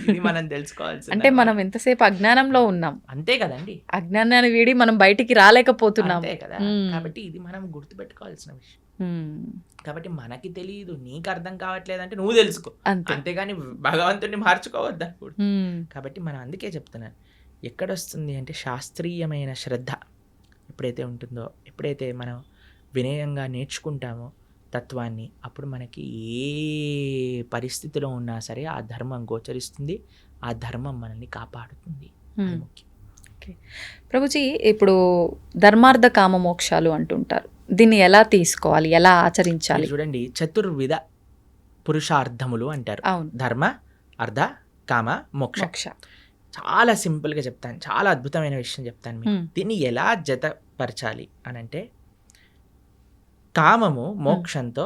ఇది మనం తెలుసుకోవాల్సి. అంటే మనం ఎంతసేపు అజ్ఞానంలో ఉన్నాం. అంతే కదండి, అజ్ఞానాన్ని వీడి మనం బయటికి రాలేకపోతున్నాం. అంతే కదా. కాబట్టి ఇది మనం గుర్తుపెట్టుకోవాల్సిన విషయం. కాబట్టి మనకి తెలియదు, నీకు అర్థం కావట్లేదంటే నువ్వు తెలుసుకో, అంతేగాని భగవంతుడిని మార్చుకోవద్దు అనుకోడు. కాబట్టి మనం అందుకే చెప్తున్నాను, ఎక్కడొస్తుంది అంటే శాస్త్రీయమైన శ్రద్ధ ఎప్పుడైతే ఉంటుందో, ఎప్పుడైతే మనం వినయంగా నేర్చుకుంటామో తత్వాన్ని, అప్పుడు మనకి ఏ పరిస్థితిలో ఉన్నా సరే ఆ ధర్మం గోచరిస్తుంది, ఆ ధర్మం మనల్ని కాపాడుతుంది. అది ముఖ్యం. ప్రభుజీ, ఇప్పుడు ధర్మార్థ కామ మోక్షాలు అంటుంటారు, దీన్ని ఎలా తీసుకోవాలి, ఎలా ఆచరించాలి? చూడండి, చతుర్విధ పురుషార్థములు అంటారు. అవును, ధర్మ, అర్థ, కామ, మోక్ష. చాలా సింపుల్గా చెప్తాను, చాలా అద్భుతమైన విషయం చెప్తాను మీకు. దీన్ని ఎలా జతపరచాలి అని అంటే, కామము మోక్షంతో,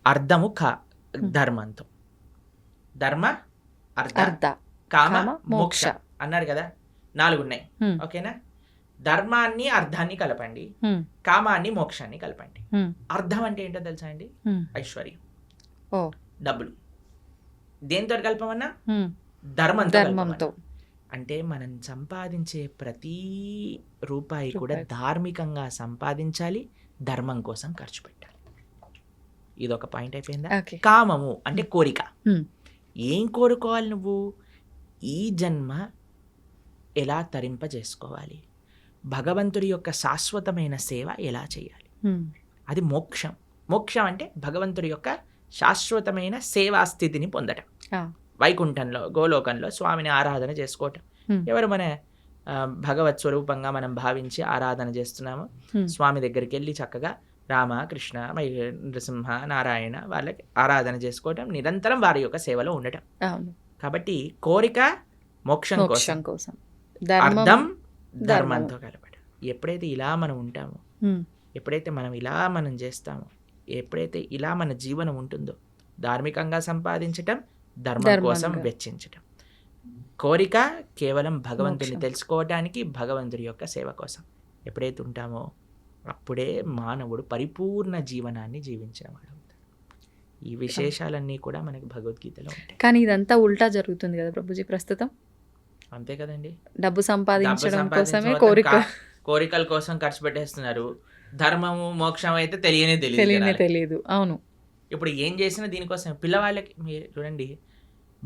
అర్థము ధర్మంతో. ధర్మ, అర్థ, కామ, మోక్ష అన్నారు కదా, 4 ఉన్నాయి. ఓకేనా? ధర్మాన్ని అర్థాన్ని కలపండి, కామాన్ని మోక్షాన్ని కలపండి. అర్థం అంటే ఏంటో తెలుసా అండి? ఐశ్వర్యం, డబ్బులు. దేంతో కలపమన్నా? ధర్మంతో. అంటే మనం సంపాదించే ప్రతి రూపాయి కూడా ధార్మికంగా సంపాదించాలి, ధర్మం కోసం ఖర్చు పెట్టాలి. ఇదొక పాయింట్ అయిపోయిందా? కామము అంటే కోరిక. ఏం కోరుకోవాలి నువ్వు? ఈ జన్మ ఎలా తరింపజేసుకోవాలి, భగవంతుడి యొక్క శాశ్వతమైన సేవ ఎలా చేయాలి, అది మోక్షం. మోక్షం అంటే భగవంతుడి యొక్క శాశ్వతమైన సేవా స్థితిని పొందటం. వైకుంఠంలో, గోలోకంలో స్వామిని ఆరాధన చేసుకోవటం. ఎవరు మన భగవత్ స్వరూపంగా మనం భావించి ఆరాధన చేస్తున్నాము, స్వామి దగ్గరికి వెళ్ళి చక్కగా రామ, కృష్ణ, నృసింహ, నారాయణ వాళ్ళకి ఆరాధన చేసుకోవటం, నిరంతరం వారి యొక్క సేవలో ఉండటం. కాబట్టి కోరిక మోక్షం కోసం, అర్థం ధర్మంతో కలపడం. ఎప్పుడైతే ఇలా మనం ఉంటామో, ఎప్పుడైతే మనం ఇలా మనం చేస్తామో, ఎప్పుడైతే ఇలా మన జీవనం ఉంటుందో, ధార్మికంగా సంపాదించటం, ధర్మం కోసం వెచ్చించటం. కోరిక కేవలం భగవంతుని తెలుసుకోవటానికి, భగవంతుడి యొక్క సేవ కోసం ఎప్పుడైతే ఉంటామో, అప్పుడే మానవుడు పరిపూర్ణ జీవనాన్ని జీవించిన వాడు అవుతాడు. ఈ విశేషాలన్నీ కూడా మనకి భగవద్గీతలో ఉంటాయి. కానీ ఇదంతా ఉల్టా జరుగుతుంది కదా ప్రభుజీ ప్రస్తుతం. అంతే కదండి, డబ్బు సంపాదించడం కోసమే కోరికల కోసం ఖర్చు పెట్టేస్తున్నారు. ధర్మము, మోక్షం అయితే తెలియదు. అవును, ఇప్పుడు ఏం చేసినా దీనికోసం. పిల్లవాళ్ళకి మీరు చూడండి,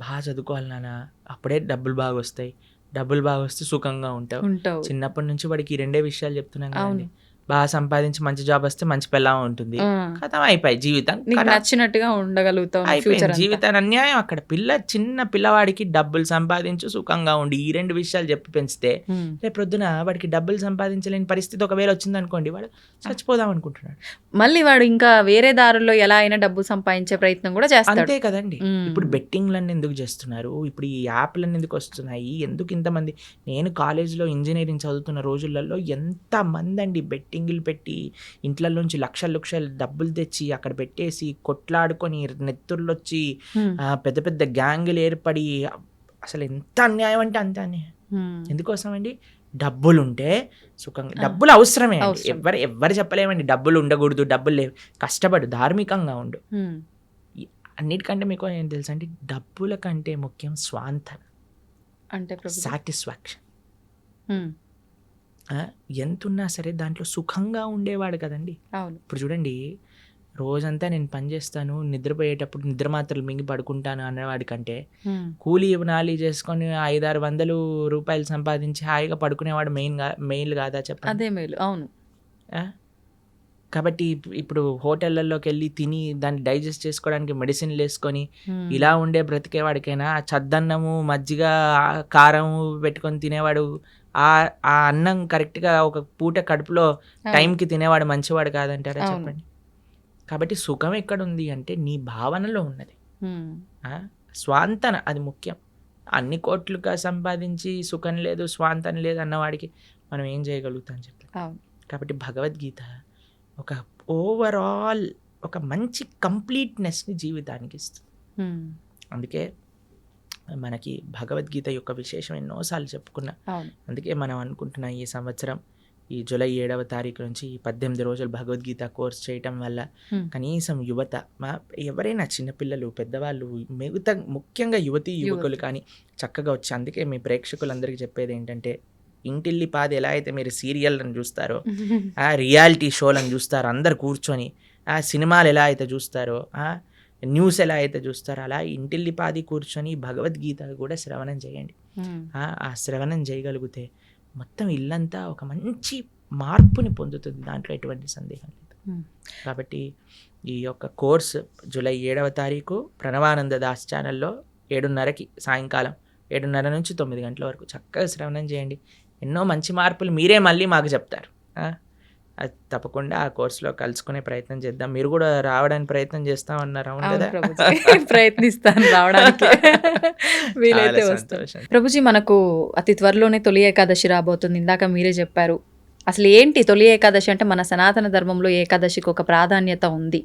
బాగా చదువుకోవాలి నాన్న, అప్పుడే డబ్బులు బాగా వస్తాయి, డబ్బులు బాగా వస్తే సుఖంగా ఉంటావు. చిన్నప్పటి నుంచి వాడికి 2 విషయాలు చెప్తున్నాను కదండి. బాగా సంపాదించి మంచి జాబ్ వస్తే మంచి పెళ్ళాం ఉంటుంది, కథం అయిపోయి జీవితం నీకు ఖతం. నచ్చినట్టుగా ఉండగలుగుతావు అయిపోయింది ఫ్యూచర్ జీవితాన్ని అన్యాయం. అక్కడ చిన్న పిల్లవాడికి డబ్బులు సంపాదించు సుఖంగా ఉండి ఈ 2 విషయాలు చెప్పి పెంచితే రేపు ప్రొద్దున వాడికి డబ్బులు సంపాదించలేని పరిస్థితి ఒకవేళ వచ్చింది అనుకోండి, వాడు చచ్చిపోదాం అనుకుంటున్నాడు. మళ్ళీ వాడు ఇంకా వేరే దారుల్లో ఎలా అయినా డబ్బు సంపాదించే ప్రయత్నం కూడా చేస్తాడు. అంతే కదండి. ఇప్పుడు బెట్టింగ్లన్నీ ఎందుకు చేస్తున్నారు, ఇప్పుడు ఈ యాప్లన్నీ ఎందుకు వస్తున్నాయి, ఎందుకు ఇంతమంది? నేను కాలేజ్లో ఇంజనీరింగ్ చదువుతున్న రోజులలో ఎంతమంది అండి బెట్టింగ్లు పెట్టి ఇంట్లలోంచి లక్షలు డబ్బులు తెచ్చి అక్కడ పెట్టేసి కొట్లాడుకొని నెత్తుర్లు వచ్చి పెద్ద పెద్ద గ్యాంగులు ఏర్పడి, అసలు ఎంత అన్యాయం అంటే అంత అన్యాయం. ఎందుకోసం అండి? డబ్బులు ఉంటే సుఖంగా, డబ్బులు అవసరమే అండి. ఎవరు చెప్పలేమండి డబ్బులు ఉండకూడదు, డబ్బులు లేవు, కష్టపడు, ధార్మికంగా ఉండు. అన్నిటికంటే మీకు ఏం తెలుసా అండి, డబ్బుల కంటే ముఖ్యం స్వాంతన అంటే సాటిస్ఫాక్షన్. ఎంతున్నా సరే దాంట్లో సుఖంగా ఉండేవాడు కదండి. ఇప్పుడు చూడండి, రోజంతా నేను పని చేస్తాను, నిద్రపోయేటప్పుడు నిద్ర మాత్రలు మింగి పడుకుంటాను అనేవాడి కంటే కూలీ నాలి చేసుకొని 500-600 రూపాయలు సంపాదించి హాయిగా పడుకునేవాడు మెయిల్ కాదా చెప్పండి? అదే మేలు. అవును. కాబట్టి ఇప్పుడు హోటళ్ళల్లోకి వెళ్ళి తిని దాన్ని డైజెస్ట్ చేసుకోవడానికి మెడిసిన్లు వేసుకొని ఇలా ఉండే బ్రతికేవాడికైనా చద్దన్నము మజ్జిగ కారం పెట్టుకొని తినేవాడు, ఆ అన్నం కరెక్ట్గా ఒక పూట కడుపులో టైంకి తినేవాడు మంచివాడు కాదంటారా చెప్పండి? కాబట్టి సుఖం ఎక్కడుంది అంటే నీ భావనలో ఉన్నది. స్వాంతన అది ముఖ్యం. అన్ని కోట్లుగా సంపాదించి సుఖం లేదు స్వాంతన లేదు అన్నవాడికి మనం ఏం చేయగలుగుతాం చెప్పి. కాబట్టి భగవద్గీత ఒక ఓవరాల్ ఒక మంచి కంప్లీట్నెస్ని జీవితానికి ఇస్తుంది. అందుకే మనకి భగవద్గీత యొక్క విశేషం ఎన్నోసార్లు చెప్పుకున్నా. అందుకే మనం అనుకుంటున్నాం ఈ సంవత్సరం ఈ జూలై 7వ తారీఖు నుంచి 18 రోజులు భగవద్గీత కోర్స్ చేయటం వల్ల కనీసం యువత, ఎవరైనా చిన్నపిల్లలు పెద్దవాళ్ళు మిగతా ముఖ్యంగా యువకులు కానీ చక్కగా వచ్చి, అందుకే మీ ప్రేక్షకులందరికీ చెప్పేది ఏంటంటే, ఇంటిల్లిపాది ఎలా అయితే మీరు సీరియల్లను చూస్తారో, ఆ రియాలిటీ షోలను చూస్తారో అందరు కూర్చొని, ఆ సినిమాలు ఎలా అయితే చూస్తారో, న్యూస్ ఎలా అయితే చూస్తారో, అలా ఇంటిల్లిపాది కూర్చొని భగవద్గీత కూడా శ్రవణం చేయండి. ఆ శ్రవణం చేయగలిగితే మొత్తం ఇల్లంతా ఒక మంచి మార్పుని పొందుతుంది, దాంట్లో ఎటువంటి సందేహం లేదు. కాబట్టి ఈ యొక్క కోర్స్ జూలై 7వ తారీఖు ప్రణవానంద దాస్ ఛానల్లో 7:30కి సాయంకాలం 7:30 నుంచి 9 గంటల వరకు చక్కగా శ్రవణం చేయండి. ఎన్నో మంచి మార్పులు మీరే మళ్ళీ మాకు చెప్తారు. అది తప్పకుండా ఆ కోర్సులో కలుసుకునే ప్రయత్నం చేద్దాం. మీరు కూడా రావడానికి ప్రయత్నం చేస్తామన్నారు, అవును కదా? ప్రయత్నిస్తాను రావడానికి, వీలైతే వస్తాను. ప్రభుజీ, మనకు అతి త్వరలోనే తొలి ఏకాదశి రాబోతుంది. ఇందాక మీరే చెప్పారు. అసలు ఏంటి తొలి ఏకాదశి అంటే? మన సనాతన ధర్మంలో ఏకాదశికి ఒక ప్రాధాన్యత ఉంది,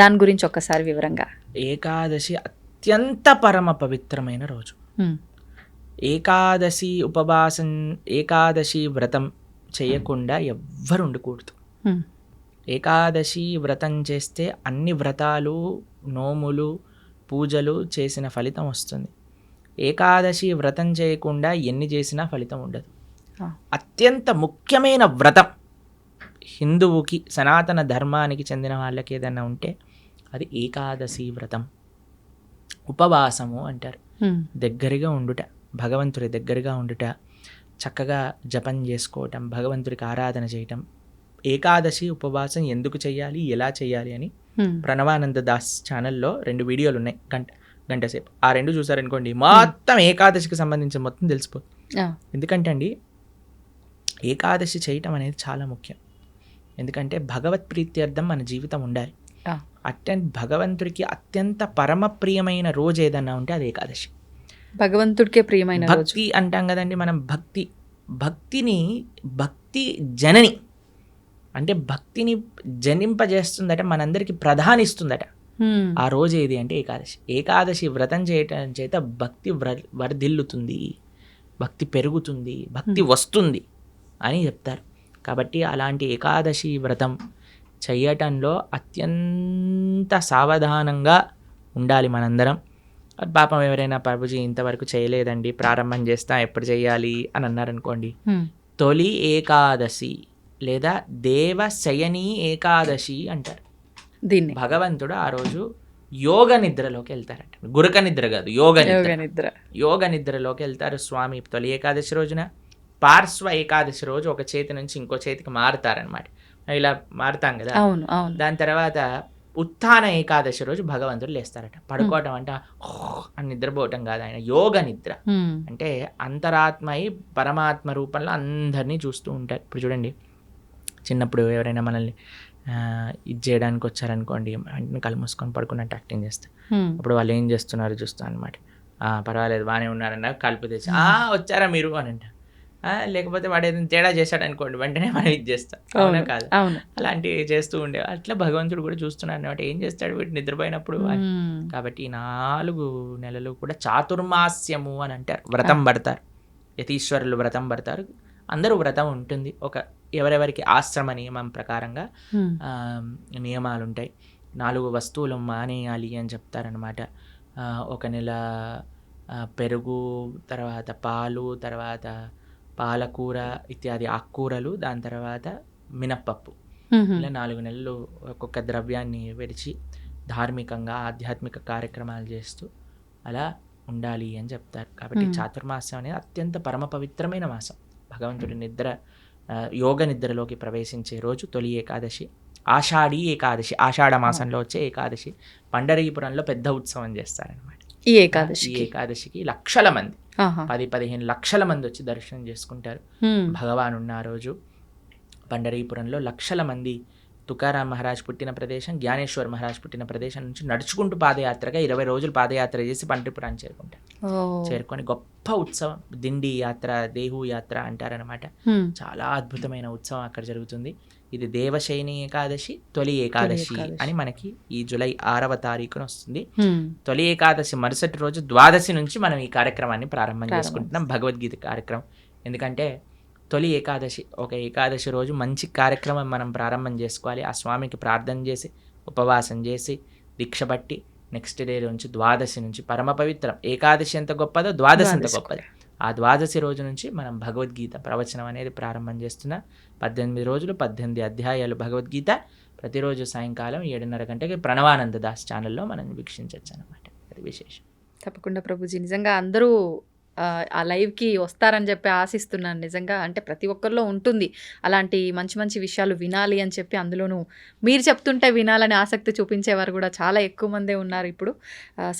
దాని గురించి ఒక్కసారి వివరంగా. ఏకాదశి అత్యంత పరమ పవిత్రమైన రోజు. ఏకాదశి ఉపవాసం, ఏకాదశి వ్రతం చేయకుండా ఎవ్వరు ఉండకూడదు. ఏకాదశి వ్రతం చేస్తే అన్ని వ్రతాలు, నోములు, పూజలు చేసిన ఫలితం వస్తుంది. ఏకాదశి వ్రతం చేయకుండా ఎన్ని చేసినా ఫలితం ఉండదు. అత్యంత ముఖ్యమైన వ్రతం హిందువుకి, సనాతన ధర్మానికి చెందిన వాళ్ళకి ఏదైనా ఉంటే అది ఏకాదశి వ్రతం. ఉపవాసము అంటారు. దగ్గరగా ఉండుట, భగవంతుడి దగ్గరగా ఉండుట, చక్కగా జపం చేసుకోవటం, భగవంతుడికి ఆరాధన చేయటం. ఏకాదశి ఉపవాసం ఎందుకు చేయాలి, ఎలా చేయాలి అని ప్రణవానంద దాస్ ఛానల్లో 2 వీడియోలు ఉన్నాయి, గంట సేపు. ఆ 2 చూసారనుకోండి, మొత్తం ఏకాదశికి సంబంధించిన మొత్తం తెలిసిపోతుంది. ఎందుకంటే అండి, ఏకాదశి చేయటం అనేది చాలా ముఖ్యం. ఎందుకంటే భగవత్ ప్రీత్యర్థం మన జీవితం ఉండాలి. భగవంతుడికి అత్యంత పరమ ప్రియమైన రోజు ఏదన్నా ఉంటే అది ఏకాదశి. భగవంతుడికే ప్రియమైన భక్తి అంటాం కదండి మనం. భక్తి జనని అంటే భక్తిని జనింపజేస్తుందట, మనందరికి ప్రధానిస్తుందట. ఆ రోజు ఏది అంటే ఏకాదశి. ఏకాదశి వ్రతం చేయటం చేత భక్తి వర్ధిల్లుతుంది, భక్తి పెరుగుతుంది, భక్తి వస్తుంది అని చెప్తారు. కాబట్టి అలాంటి ఏకాదశి వ్రతం చేయటంలో అత్యంత సావధానంగా ఉండాలి మనందరం. పాపం ఎవరైనా ప్రభుజీ ఇంతవరకు చేయలేదండి, ప్రారంభం చేస్తా, ఎప్పుడు చేయాలి అని అన్నారనుకోండి, తొలి ఏకాదశి లేదా దేవశయని ఏకాదశి అంటారు దీన్ని. భగవంతుడు ఆ రోజు యోగ నిద్రలోకి వెళ్తారట. గురక నిద్ర కాదు, యోగ నిద్రలోకి వెళ్తారు స్వామి తొలి ఏకాదశి రోజున. పార్శ్వ ఏకాదశి రోజు ఒక చేతి నుంచి ఇంకో చేతికి మారుతారనమాట. ఇలా మారుతాం కదా. అవును అవును. దాని తర్వాత ఉత్థాన ఏకాదశి రోజు భగవంతుడు లేస్తారట. పడుకోవటం అంటే అని నిద్రపోవటం కాదు, ఆయన యోగ నిద్ర. అంటే అంతరాత్మయి పరమాత్మ రూపంలో అందరినీ చూస్తూ ఉంటారు. ఇప్పుడు చూడండి, చిన్నప్పుడు ఎవరైనా మనల్ని ఇది చేయడానికి వచ్చారనుకోండి, వెంటనే కళ్ళు మూసుకొని పడుకున్నట్టు యాక్టింగ్ చేస్తారు. అప్పుడు వాళ్ళు ఏం చేస్తున్నారు చూస్తాను అనమాట. పర్వాలేదు బాగానే ఉన్నారన్న కలుపు తెచ్చి వచ్చారా మీరు అని అంటారు. లేకపోతే వాడు ఏదైనా తేడా చేశాడు అనుకోండి, వెంటనే మనం ఇది చేస్తాం. అవునా కాదు? అలాంటివి చేస్తూ ఉండే అట్లా భగవంతుడు కూడా చూస్తున్నాడు అనమాట. ఏం చేస్తాడు వీడు నిద్రపోయినప్పుడు అని. కాబట్టి ఈ 4 నెలలు కూడా చాతుర్మాస్యము అని అంటారు. వ్రతం పడతారు, యతీశ్వరులు వ్రతం పడతారు. అందరూ వ్రతం ఉంటుంది. ఎవరెవరికి ఆశ్రమ నియమం ప్రకారంగా నియమాలు ఉంటాయి. 4 వస్తువులు మానేయాలి అని చెప్తారనమాట. 1 నెల పెరుగు, తర్వాత పాలు, తర్వాత పాలకూర ఇత్యాది ఆకుకూరలు, దాని తర్వాత మినప్పప్పు. ఇలా 4 నెలలు ఒక్కొక్క ద్రవ్యాన్ని విడిచి ధార్మికంగా ఆధ్యాత్మిక కార్యక్రమాలు చేస్తూ అలా ఉండాలి అని చెప్తారు. కాబట్టి చాతుర్మాసం అనేది అత్యంత పరమ పవిత్రమైన మాసం. భగవంతుడి యోగ నిద్రలోకి ప్రవేశించే రోజు తొలి ఏకాదశి, ఆషాఢీ ఏకాదశి, ఆషాఢ మాసంలో వచ్చే ఏకాదశి. పండరీపురంలో పెద్ద ఉత్సవం చేస్తారనమాట. ఈ ఏకాదశికి లక్షల మంది, 10-15 లక్షల మంది వచ్చి దర్శనం చేసుకుంటారు. భగవాన్ ఉన్న ఆ రోజు పండరీపురంలో లక్షల మంది తుకారాం మహారాజ్ పుట్టిన ప్రదేశం, జ్ఞానేశ్వర్ మహారాజ్ పుట్టిన ప్రదేశం నుంచి నడుచుకుంటూ పాదయాత్రగా 20 రోజులు పాదయాత్ర చేసి పండరీపురాన్ని చేరుకుంటారు. చేరుకొని గొప్ప ఉత్సవం, దిండి యాత్ర, దేహు యాత్ర అంటారనమాట. చాలా అద్భుతమైన ఉత్సవం అక్కడ జరుగుతుంది. ఇది దేవశయని ఏకాదశి, తొలి ఏకాదశి అని మనకి ఈ జూలై 6వ తారీఖున వస్తుంది. తొలి ఏకాదశి మరుసటి రోజు ద్వాదశి నుంచి మనం ఈ కార్యక్రమాన్ని ప్రారంభం చేసుకుంటున్నాం, భగవద్గీత కార్యక్రమం. ఎందుకంటే తొలి ఏకాదశి, ఒక ఏకాదశి రోజు మంచి కార్యక్రమం మనం ప్రారంభం చేసుకోవాలి. ఆ స్వామికి ప్రార్థన చేసి ఉపవాసం చేసి దీక్ష పట్టి నెక్స్ట్ డే నుంచి ద్వాదశి నుంచి పరమ పవిత్రం. ఏకాదశి ఎంత గొప్పదో ద్వాదశి ఎంత గొప్పది. ఆ ద్వాదశి రోజు నుంచి మనం భగవద్గీత ప్రవచనం అనేది ప్రారంభం చేస్తున్నాం. 18 రోజులు 18 అధ్యాయాలు భగవద్గీత ప్రతిరోజు సాయంకాలం 7:30 గంటకి ప్రణవానంద దాస్ ఛానల్లో మనం వీక్షించవచ్చు అనమాట. అది విశేషం. తప్పకుండా ప్రభుజీ, నిజంగా అందరూ ఆ లైవ్కి వస్తారని చెప్పి ఆశిస్తున్నాను. నిజంగా అంటే ప్రతి ఒక్కరిలో ఉంటుంది అలాంటి మంచి మంచి విషయాలు వినాలి అని చెప్పి. అందులోనూ మీరు చెప్తుంటే వినాలని ఆసక్తి చూపించేవారు కూడా చాలా ఎక్కువ మందే ఉన్నారు ఇప్పుడు.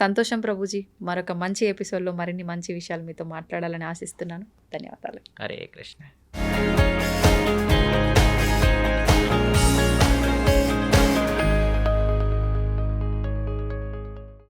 సంతోషం ప్రభుజీ, మరొక మంచి ఎపిసోడ్లో మరిన్ని మంచి విషయాలు మీతో మాట్లాడాలని ఆశిస్తున్నాను. ధన్యవాదాలు. హరే కృష్ణ.